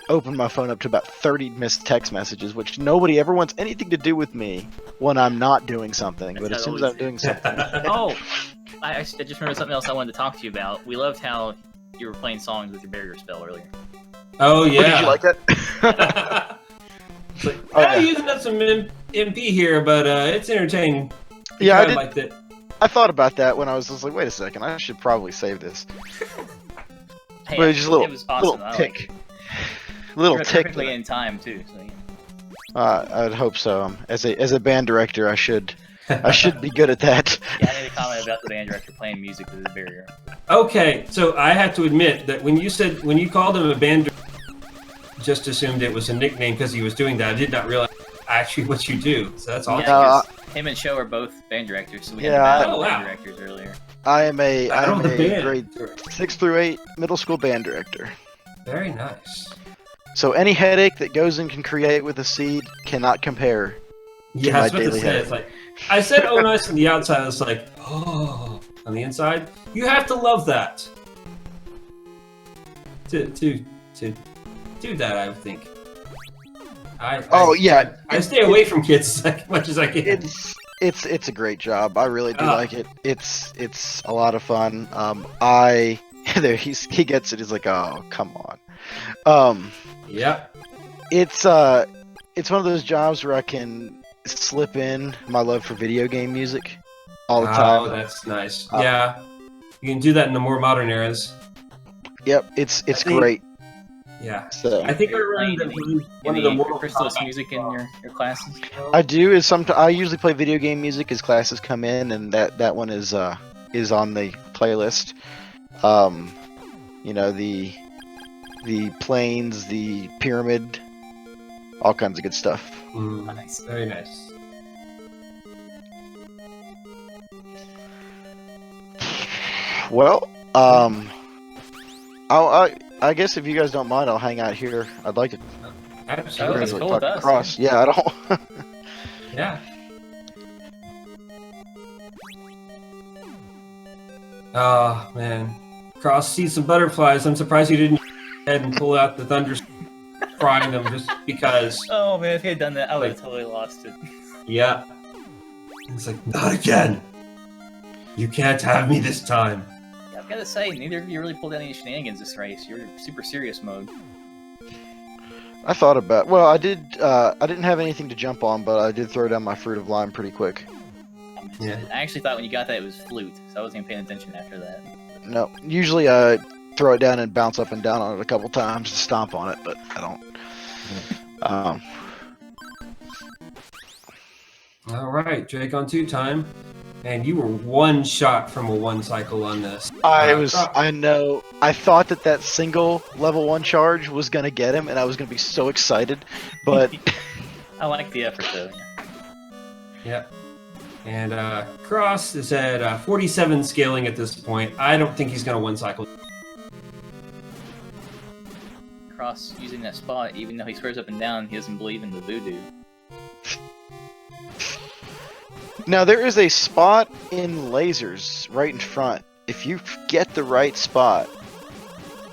opened my phone up to about 30 missed text messages, which nobody ever wants anything to do with me when I'm not doing something. But That's as soon as always I'm doing something, Oh, I just remembered something else I wanted to talk to you about. We loved how you were playing songs with your barrier spell earlier. Oh, yeah. Oh, did you like that? It's like, Oh, yeah. using up some MP here, but it's entertaining. Yeah, I did. liked it. I thought about that when I was just like, wait a second, I should probably save this. Hey, But it's just a little, it was awesome. little I liked tick. it. Little You're tick. perfectly in time too. So, yeah. I would hope so. As a band director, I should be good at that. Yeah, I made a comment about the band director playing music with his barrier. Okay, so I have to admit that when you called him a band, just assumed it was a nickname because he was doing that. I did not realize actually what you do. So that's awesome. Yeah, 'cause him and Show are both band directors, so we had Yeah, to battle oh, wow. band directors earlier. I am a Battle I'm the a band. grade 6 through 8 middle school band director. Very nice. So any headache that Gozen can create with a seed cannot compare. Yeah, my I was about to daily say, headache. it's like I said, oh nice on the outside. It's like, oh, on the inside. You have to love that. To do that, I would think. I stay away from kids as much as I can. It's a great job. I really do Ah. like it. It's a lot of fun. There he gets it. He's like, oh come on. Yep. It's one of those jobs where I can slip in my love for video game music all the time. Oh, that's nice. Uh, Yeah, you can do that in the more modern eras. Yep, it's I think- great. Yeah. So I think I Are remember you that doing one of the any Mortal Crystalis Kombat- music in your classes? I do is I usually play video game music as classes come in, and that one is on the playlist. You know, the planes, the pyramid, all kinds of good stuff. Nice. Very nice. Well, I guess if you guys don't mind, I'll hang out here. I'd like to Absolutely. that's really cool with talk us, across. Yeah, I don't. Yeah. Oh man, Cross sees some butterflies. I'm surprised you didn't go ahead and pull out the thunder, frying them just because. Oh man, if he had done that, I would have totally lost it. Yeah. It's like, not again. You can't have me this time. Yeah, I've got to say, neither of you really pulled out any shenanigans this race. You're super serious mode. I thought about. Well, I did. I didn't have anything to jump on, but I did throw down my fruit of lime pretty quick. Yeah. I actually thought when you got that it was flute, so I wasn't even paying attention after that. No, usually I throw it down and bounce up and down on it a couple times to stomp on it, but I don't. All right, Drake on 2 time, and you were 1 shot from a 1 cycle on this. I know. I thought that single level 1 charge was gonna get him, and I was gonna be so excited, but I like the effort though. Yep. And Cross is at 47 scaling at this point. I don't think he's going to 1 cycle. Cross using that spot, even though he swears up and down he doesn't believe in the voodoo. now there is a spot in lasers right in front. If you get the right spot,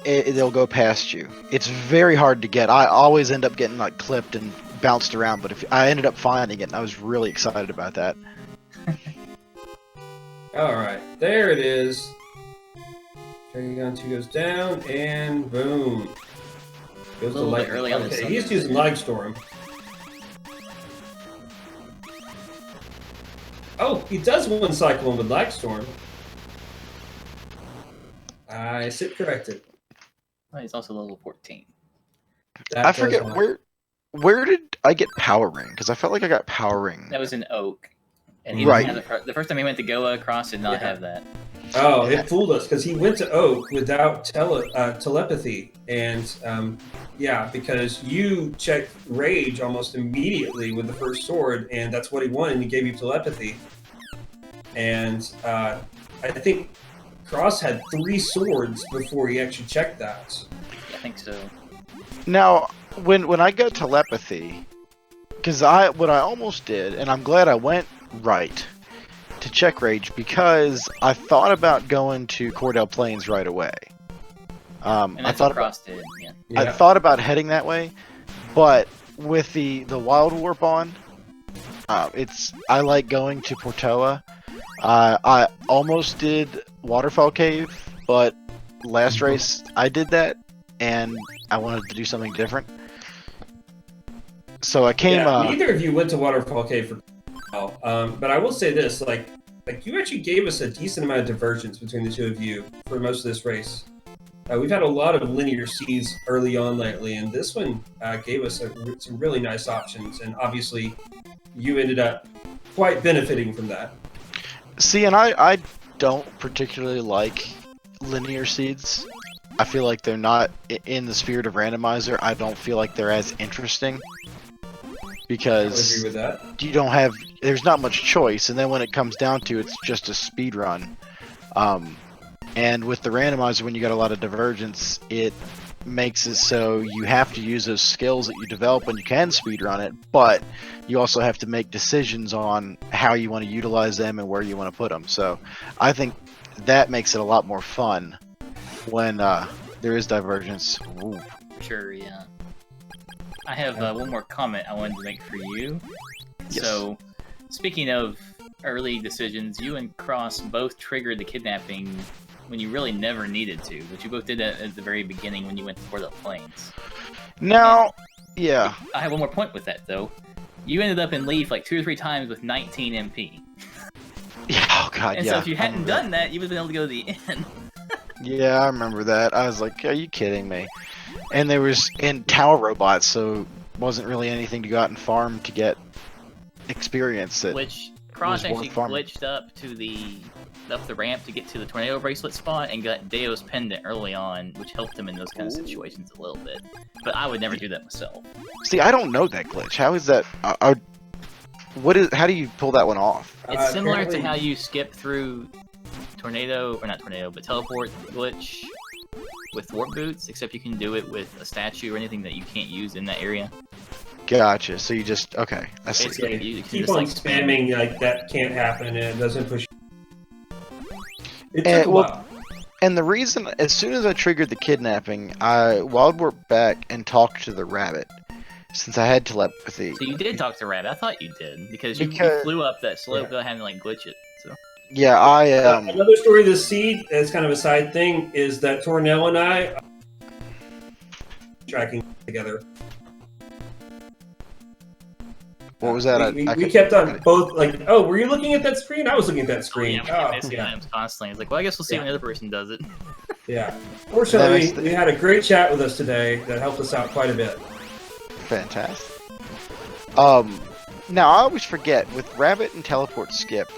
they'll go past you. It's very hard to get. I always end up getting like clipped and bounced around, but if I ended up finding it, and I was really excited about that. All right, there it is. Dragon 2 goes down, and boom. Goes A little bit light. early on the Okay, sun. he's using Light Storm. Oh, he does 1 cycle with Light Storm. I sit corrected. Oh, he's also level 14. That I does forget not- where did I get Power Ring? Because I felt like I got Power Ring. That was an oak. And he Right. didn't have the first time he went to Goa, Cross did not Yeah. have that. Oh, it fooled us because he went to Oak without telepathy, and yeah, because you checked Rage almost immediately with the first sword, and that's what he wanted. And he gave you telepathy, and I think Cross had 3 swords before he actually checked that. I think so. Now, when I got telepathy, because what I almost did, and I'm glad I went right to check Rage, because I thought about going to Cordell Plains right away. And that's what Cross did. Yeah. I thought about heading that way, but with the Wild Warp on, I like going to Portoa. I almost did Waterfall Cave, but last race I did that, and I wanted to do something different. So I came. Yeah, neither of you went to Waterfall Cave for. But I will say this: like you actually gave us a decent amount of divergence between the two of you for most of this race. We've had a lot of linear seas early on lately, and this one gave us some really nice options. And obviously, you ended up quite benefiting from that. See, and I don't particularly like linear seeds. I feel like they're not in the spirit of Randomizer. I don't feel like they're as interesting because I agree with that. you don't have. There's not much choice, and then when it comes down to, it's just a speed run. And with the Randomizer, when you got a lot of divergence, it makes it so you have to use those skills that you develop when you can speedrun it, but you also have to make decisions on how you want to utilize them and where you want to put them. So I think that makes it a lot more fun when there is divergence. Ooh. Sure, yeah. I have one more comment I wanted to make for you. Yes. So, speaking of early decisions, you and Cross both triggered the kidnapping when you really never needed to, but you both did that at the very beginning when you went for the plains. Now, yeah. I have one more point with that, though. You ended up in Leaf like 2 or 3 times with 19 MP. Yeah, oh god, And yeah. so if you hadn't done that, you would have been able to go to the end. Yeah, I remember that. I was like, are you kidding me? And there was in tower robots, so wasn't really anything to go out and farm to get experience. That Which Cross was worth actually farming. glitched up the ramp to get to the tornado bracelet spot and got Deo's pendant early on, which helped him in those kind of situations a little bit. But I would never do that myself. See, I don't know that glitch. How is that? How do you pull that one off? It's similar to Apparently- how you skip through tornado, or not tornado, but teleport glitch with warp boots, except you can do it with a statue or anything that you can't use in that area. Gotcha. So you just I see. Basically, you can Keep just on like spam. spamming like that can't happen, and it doesn't push. It And, took a well, while. And the reason, as soon as I triggered the kidnapping, I wild warped back and talked to the rabbit, since I had telepathy. So you did talk to Rabbit. I thought you did because you Because- flew up that slope Yeah. without having to like glitch it. So Yeah, Another story of this seed, as kind of a side thing, is that Tornell and I are tracking together. what was that? We kept on both like, oh, were you looking at that screen? I was looking at that screen. yeah, we kept Oh, missing yeah. items constantly. It's like, well, I guess we'll see when the other person does it. Yeah. Fortunately, That is we had a great chat with us today that helped us out quite a bit. Fantastic. Now I always forget with rabbit and teleport skip.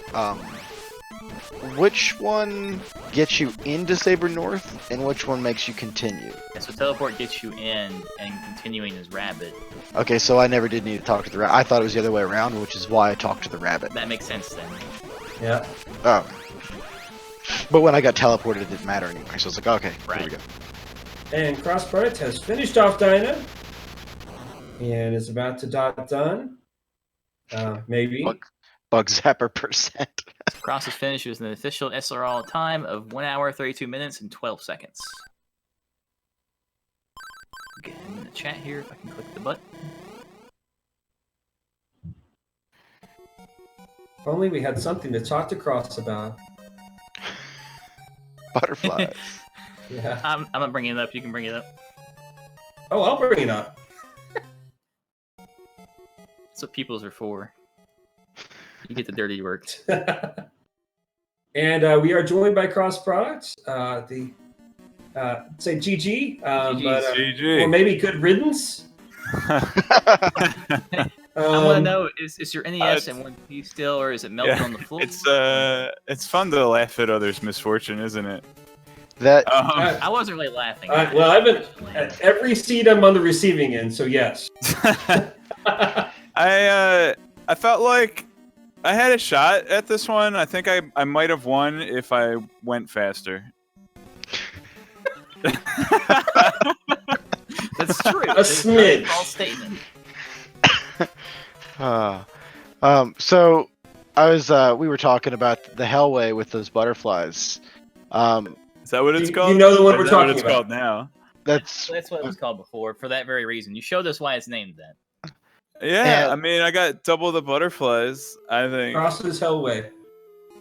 Which one gets you into Saber North, and which one makes you continue? Yeah, so teleport gets you in, and continuing is Rabbit. Okay, so I never did need to talk to the rabbit. I thought it was the other way around, which is why I talked to the rabbit. That makes sense then. Yeah. Oh. But when I got teleported, it didn't matter anyway. So I was like, okay, here we Right. go. And Cross Product has finished off Dinah and is about to dot done. Maybe. Bug zapper percent. Cross is finished with an official SRL time of 1 hour, 32 minutes, and 12 seconds. Get in the chat here if I can click the button. If only we had something to talk to Cross about. Butterflies. Yeah. I'm not bringing it up. You can bring it up. Oh, I'll bring it up. That's what peoples are for. You get the dirty work. And we are joined by Cross Products. Say GG, but, GG. or maybe good riddance. I want to know: is your NES in one piece still, or is it melted on the floor? It's fun to laugh at others' misfortune, isn't it? That I wasn't really laughing. Well, I've been at every seat. I'm on the receiving end, so yes. I felt like I had a shot at this one. I think I might have won if I went faster. That's true. A smidge. False statement. So we were talking about the Hellway with those butterflies. Is that what it's called? You know the one Or we're is that what talking it's about. called now? That's what it was called before, for that very reason. You showed us why it's named that. Yeah, And- I mean, I got double the butterflies, I think. Crosses Hellway.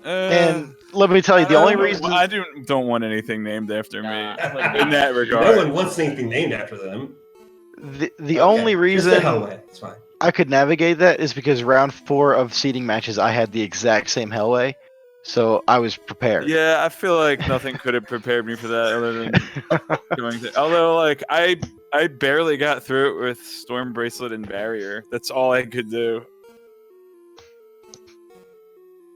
and let me tell you, the only reason I don't want anything named after me I wouldn't in that No regard. one wants anything named after them. the only Just reason the Hellway. It's fine. I could navigate that is because round 4 of seeding matches, I had the exact same Hellway, so I was prepared. Yeah, I feel like nothing could have prepared me for that other than going to. Although, like, I barely got through it with Storm Bracelet and Barrier. That's all I could do.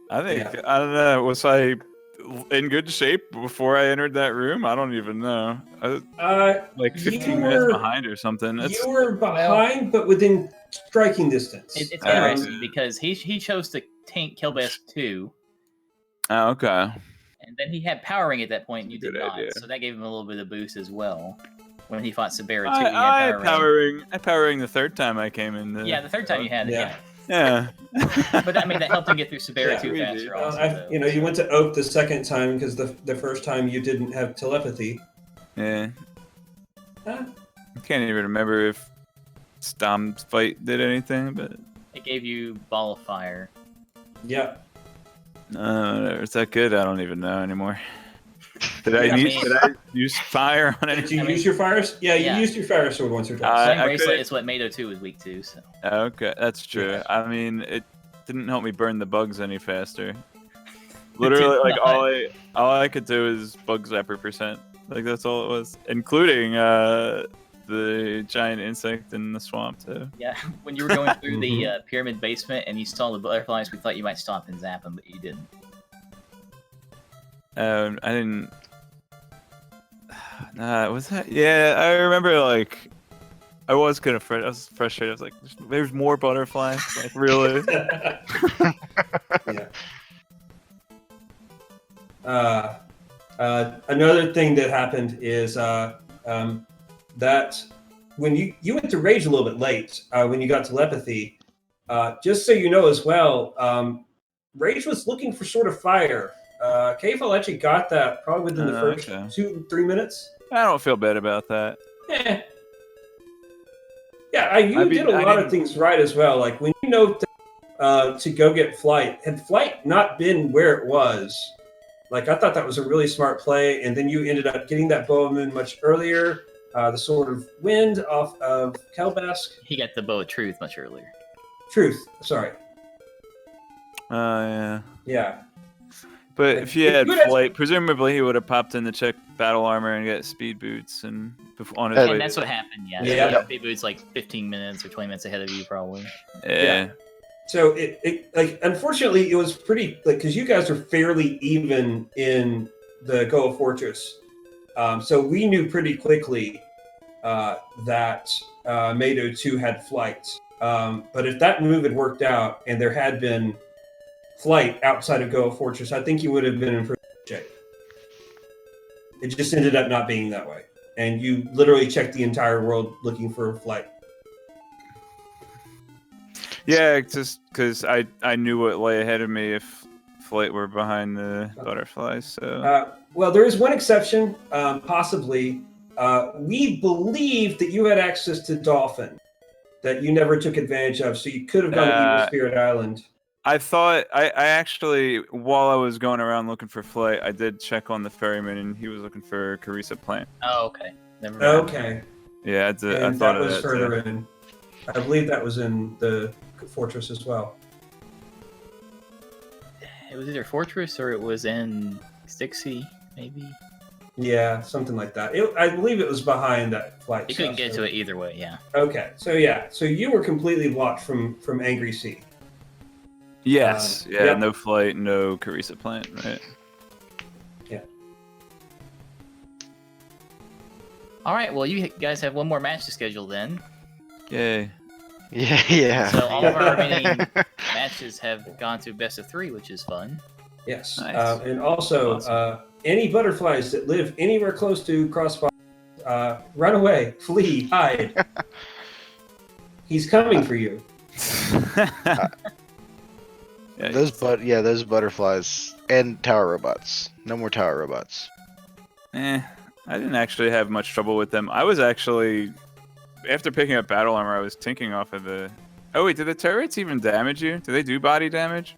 I think I don't know. Was I in good shape before I entered that room? I don't even know. Like 15 minutes behind or something. You were behind, but within striking distance. It's interesting because he chose to tank Killbass 2. Oh, okay. And then he had powering at that point, and you did Good not. idea. So that gave him a little bit of boost as well. When he fought Sabera 2, he I had powering. powering the third time I came in. Yeah, the third time you had it, yeah. Yeah. But I mean, that helped him get through Sabera 2 faster also. You went to Oak the second time because the first time you didn't have telepathy. Yeah. Huh? I can't even remember if Stom's fight did anything, but It gave you Ball of Fire. Yeah. Is that good? I don't even know anymore. Did Yeah, I use fire on Did it? you use your fires? Yeah, you Yeah. used your fire sword once or twice. I Flame Bracelet couldn't- is what Mado 2 was weak to, so. Okay, that's true. Yeah. I mean, it didn't help me burn the bugs any faster. Literally, like all I could do is bug zapper %. Like that's all it was, including the giant insect in the swamp too. Yeah, when you were going through the pyramid basement and you saw the butterflies, we thought you might stop and zap them, but you didn't. I didn't. Was that? Yeah, I remember. Like, I was kind of I was frustrated. I was like, "There's more butterflies." Like, really? Yeah. Another thing that happened is that when you went to Rage a little bit late when you got telepathy. Just so you know as well, Rage was looking for sort of fire. PMAkfal actually got that probably within the first 2-3 minutes. I don't feel bad about that. Yeah, you did a lot of things right as well. Like when you know to go get Flight, had Flight not been where it was, like I thought that was a really smart play, and then you ended up getting that bow of moon much earlier. The Sword of Wind off of Kelbask. He got the Bow of Truth much earlier. Truth, sorry. Yeah. Yeah. But if he had you had- Flight, presumably he would have popped in to check battle armor and get speed boots and on his way. And that's what happened, yeah. Yeah. Speed Boots like 15 minutes or 20 minutes ahead of you, probably. Yeah. So it like unfortunately it was pretty like because you guys are fairly even in the Goa Fortress, so we knew pretty quickly that Mado 2 had Flight. But if that move had worked out and there had been Flight outside of Goa Fortress, I think you would have been in pretty good shape. It just ended up not being that way, and you literally checked the entire world looking for Flight. Yeah, just because I knew what lay ahead of me if Flight were behind the butterflies. So well, there is one exception, possibly. We believe that you had access to Dolphin that you never took advantage of, so you could have gone to Evil Spirit Island. I thought I actually, while I was going around looking for Flight, I did check on the ferryman and he was looking for Carissa Plant. Oh, okay. Never mind. Okay. Yeah, I And thought that of was that further too. in. I believe that was in the fortress as well. It was either Fortress or it was in Stixie, maybe. Yeah, something like that. I believe it was behind that flight. You couldn't get to it either way, yeah. Okay, so yeah, so you were completely blocked from Angry Sea. Yes. Yeah. Yep. No flight. No Carissa plant. Right. Yeah. All right, well, you guys have one more match to schedule then. Yay. Yeah. So all of our remaining matches have gone to best of 3, which is fun. Yes, Nice. and also Awesome. any butterflies that live anywhere close to Crossfire, run away, flee, hide. He's coming for you. Yeah, Those butterflies and tower robots. No more tower robots. I didn't actually have much trouble with them. I was actually, after picking up battle armor, I was tinking off of the. Oh wait, do the turrets even damage you? Do they do body damage?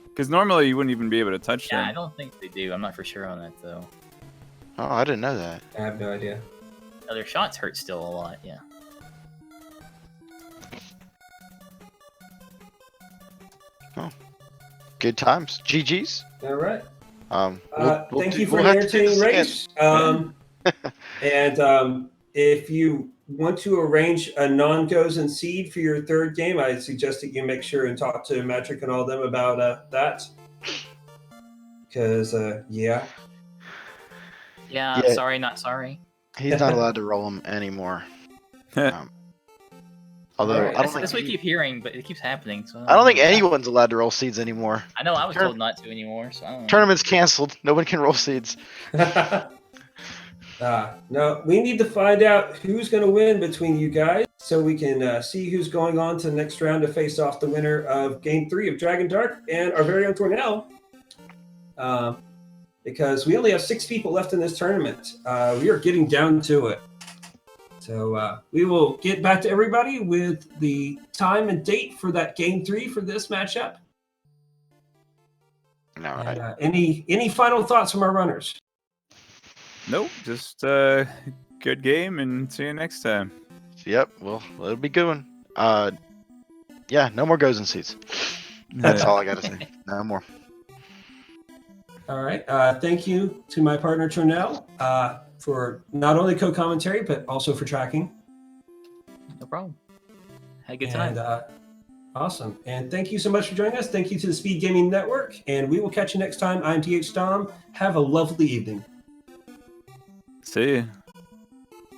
Because normally you wouldn't even be able to touch Yeah, I them. don't think they do. I'm not for sure on that, though. Oh, I didn't know that. I have no idea. No, their shots hurt still a lot, yeah. Good times. GG's. All right. Thank you for we'll an have to do entertaining this again. race. And if you want to arrange a non-goes and seed for your third game, I suggest that you make sure and talk to Metric and all them about that. Because, yeah. Yeah, Yeah. sorry, not sorry. He's not allowed to roll them anymore. Although Right. I don't That's what I think keep hearing, but it keeps happening. So I don't think anyone's allowed to roll seeds anymore. I know I was Turn- told not to anymore, so I don't know. Tournament's canceled. No one can roll seeds. No, we need to find out who's going to win between you guys so we can see who's going on to the next round to face off the winner of Game 3 of Dragon Dark and our very own Tornell. Because we only have 6 people left in this tournament. We are getting down to it. So we will get back to everybody with the time and date for that Game 3 for this matchup. No, And, any final thoughts from our runners? Nope, just good game, and see you next time. Yep. Well, it'll be good one. Yeah. No more goes and seeds. That's all I gotta say. No more. All right. Thank you to my partner, Tornell, for not only co-commentary, but also for tracking. No problem. Had a good time. And, awesome. And thank you so much for joining us. Thank you to the Speed Gaming Network. And we will catch you next time. I'm TH Dom. Have a lovely evening. See you.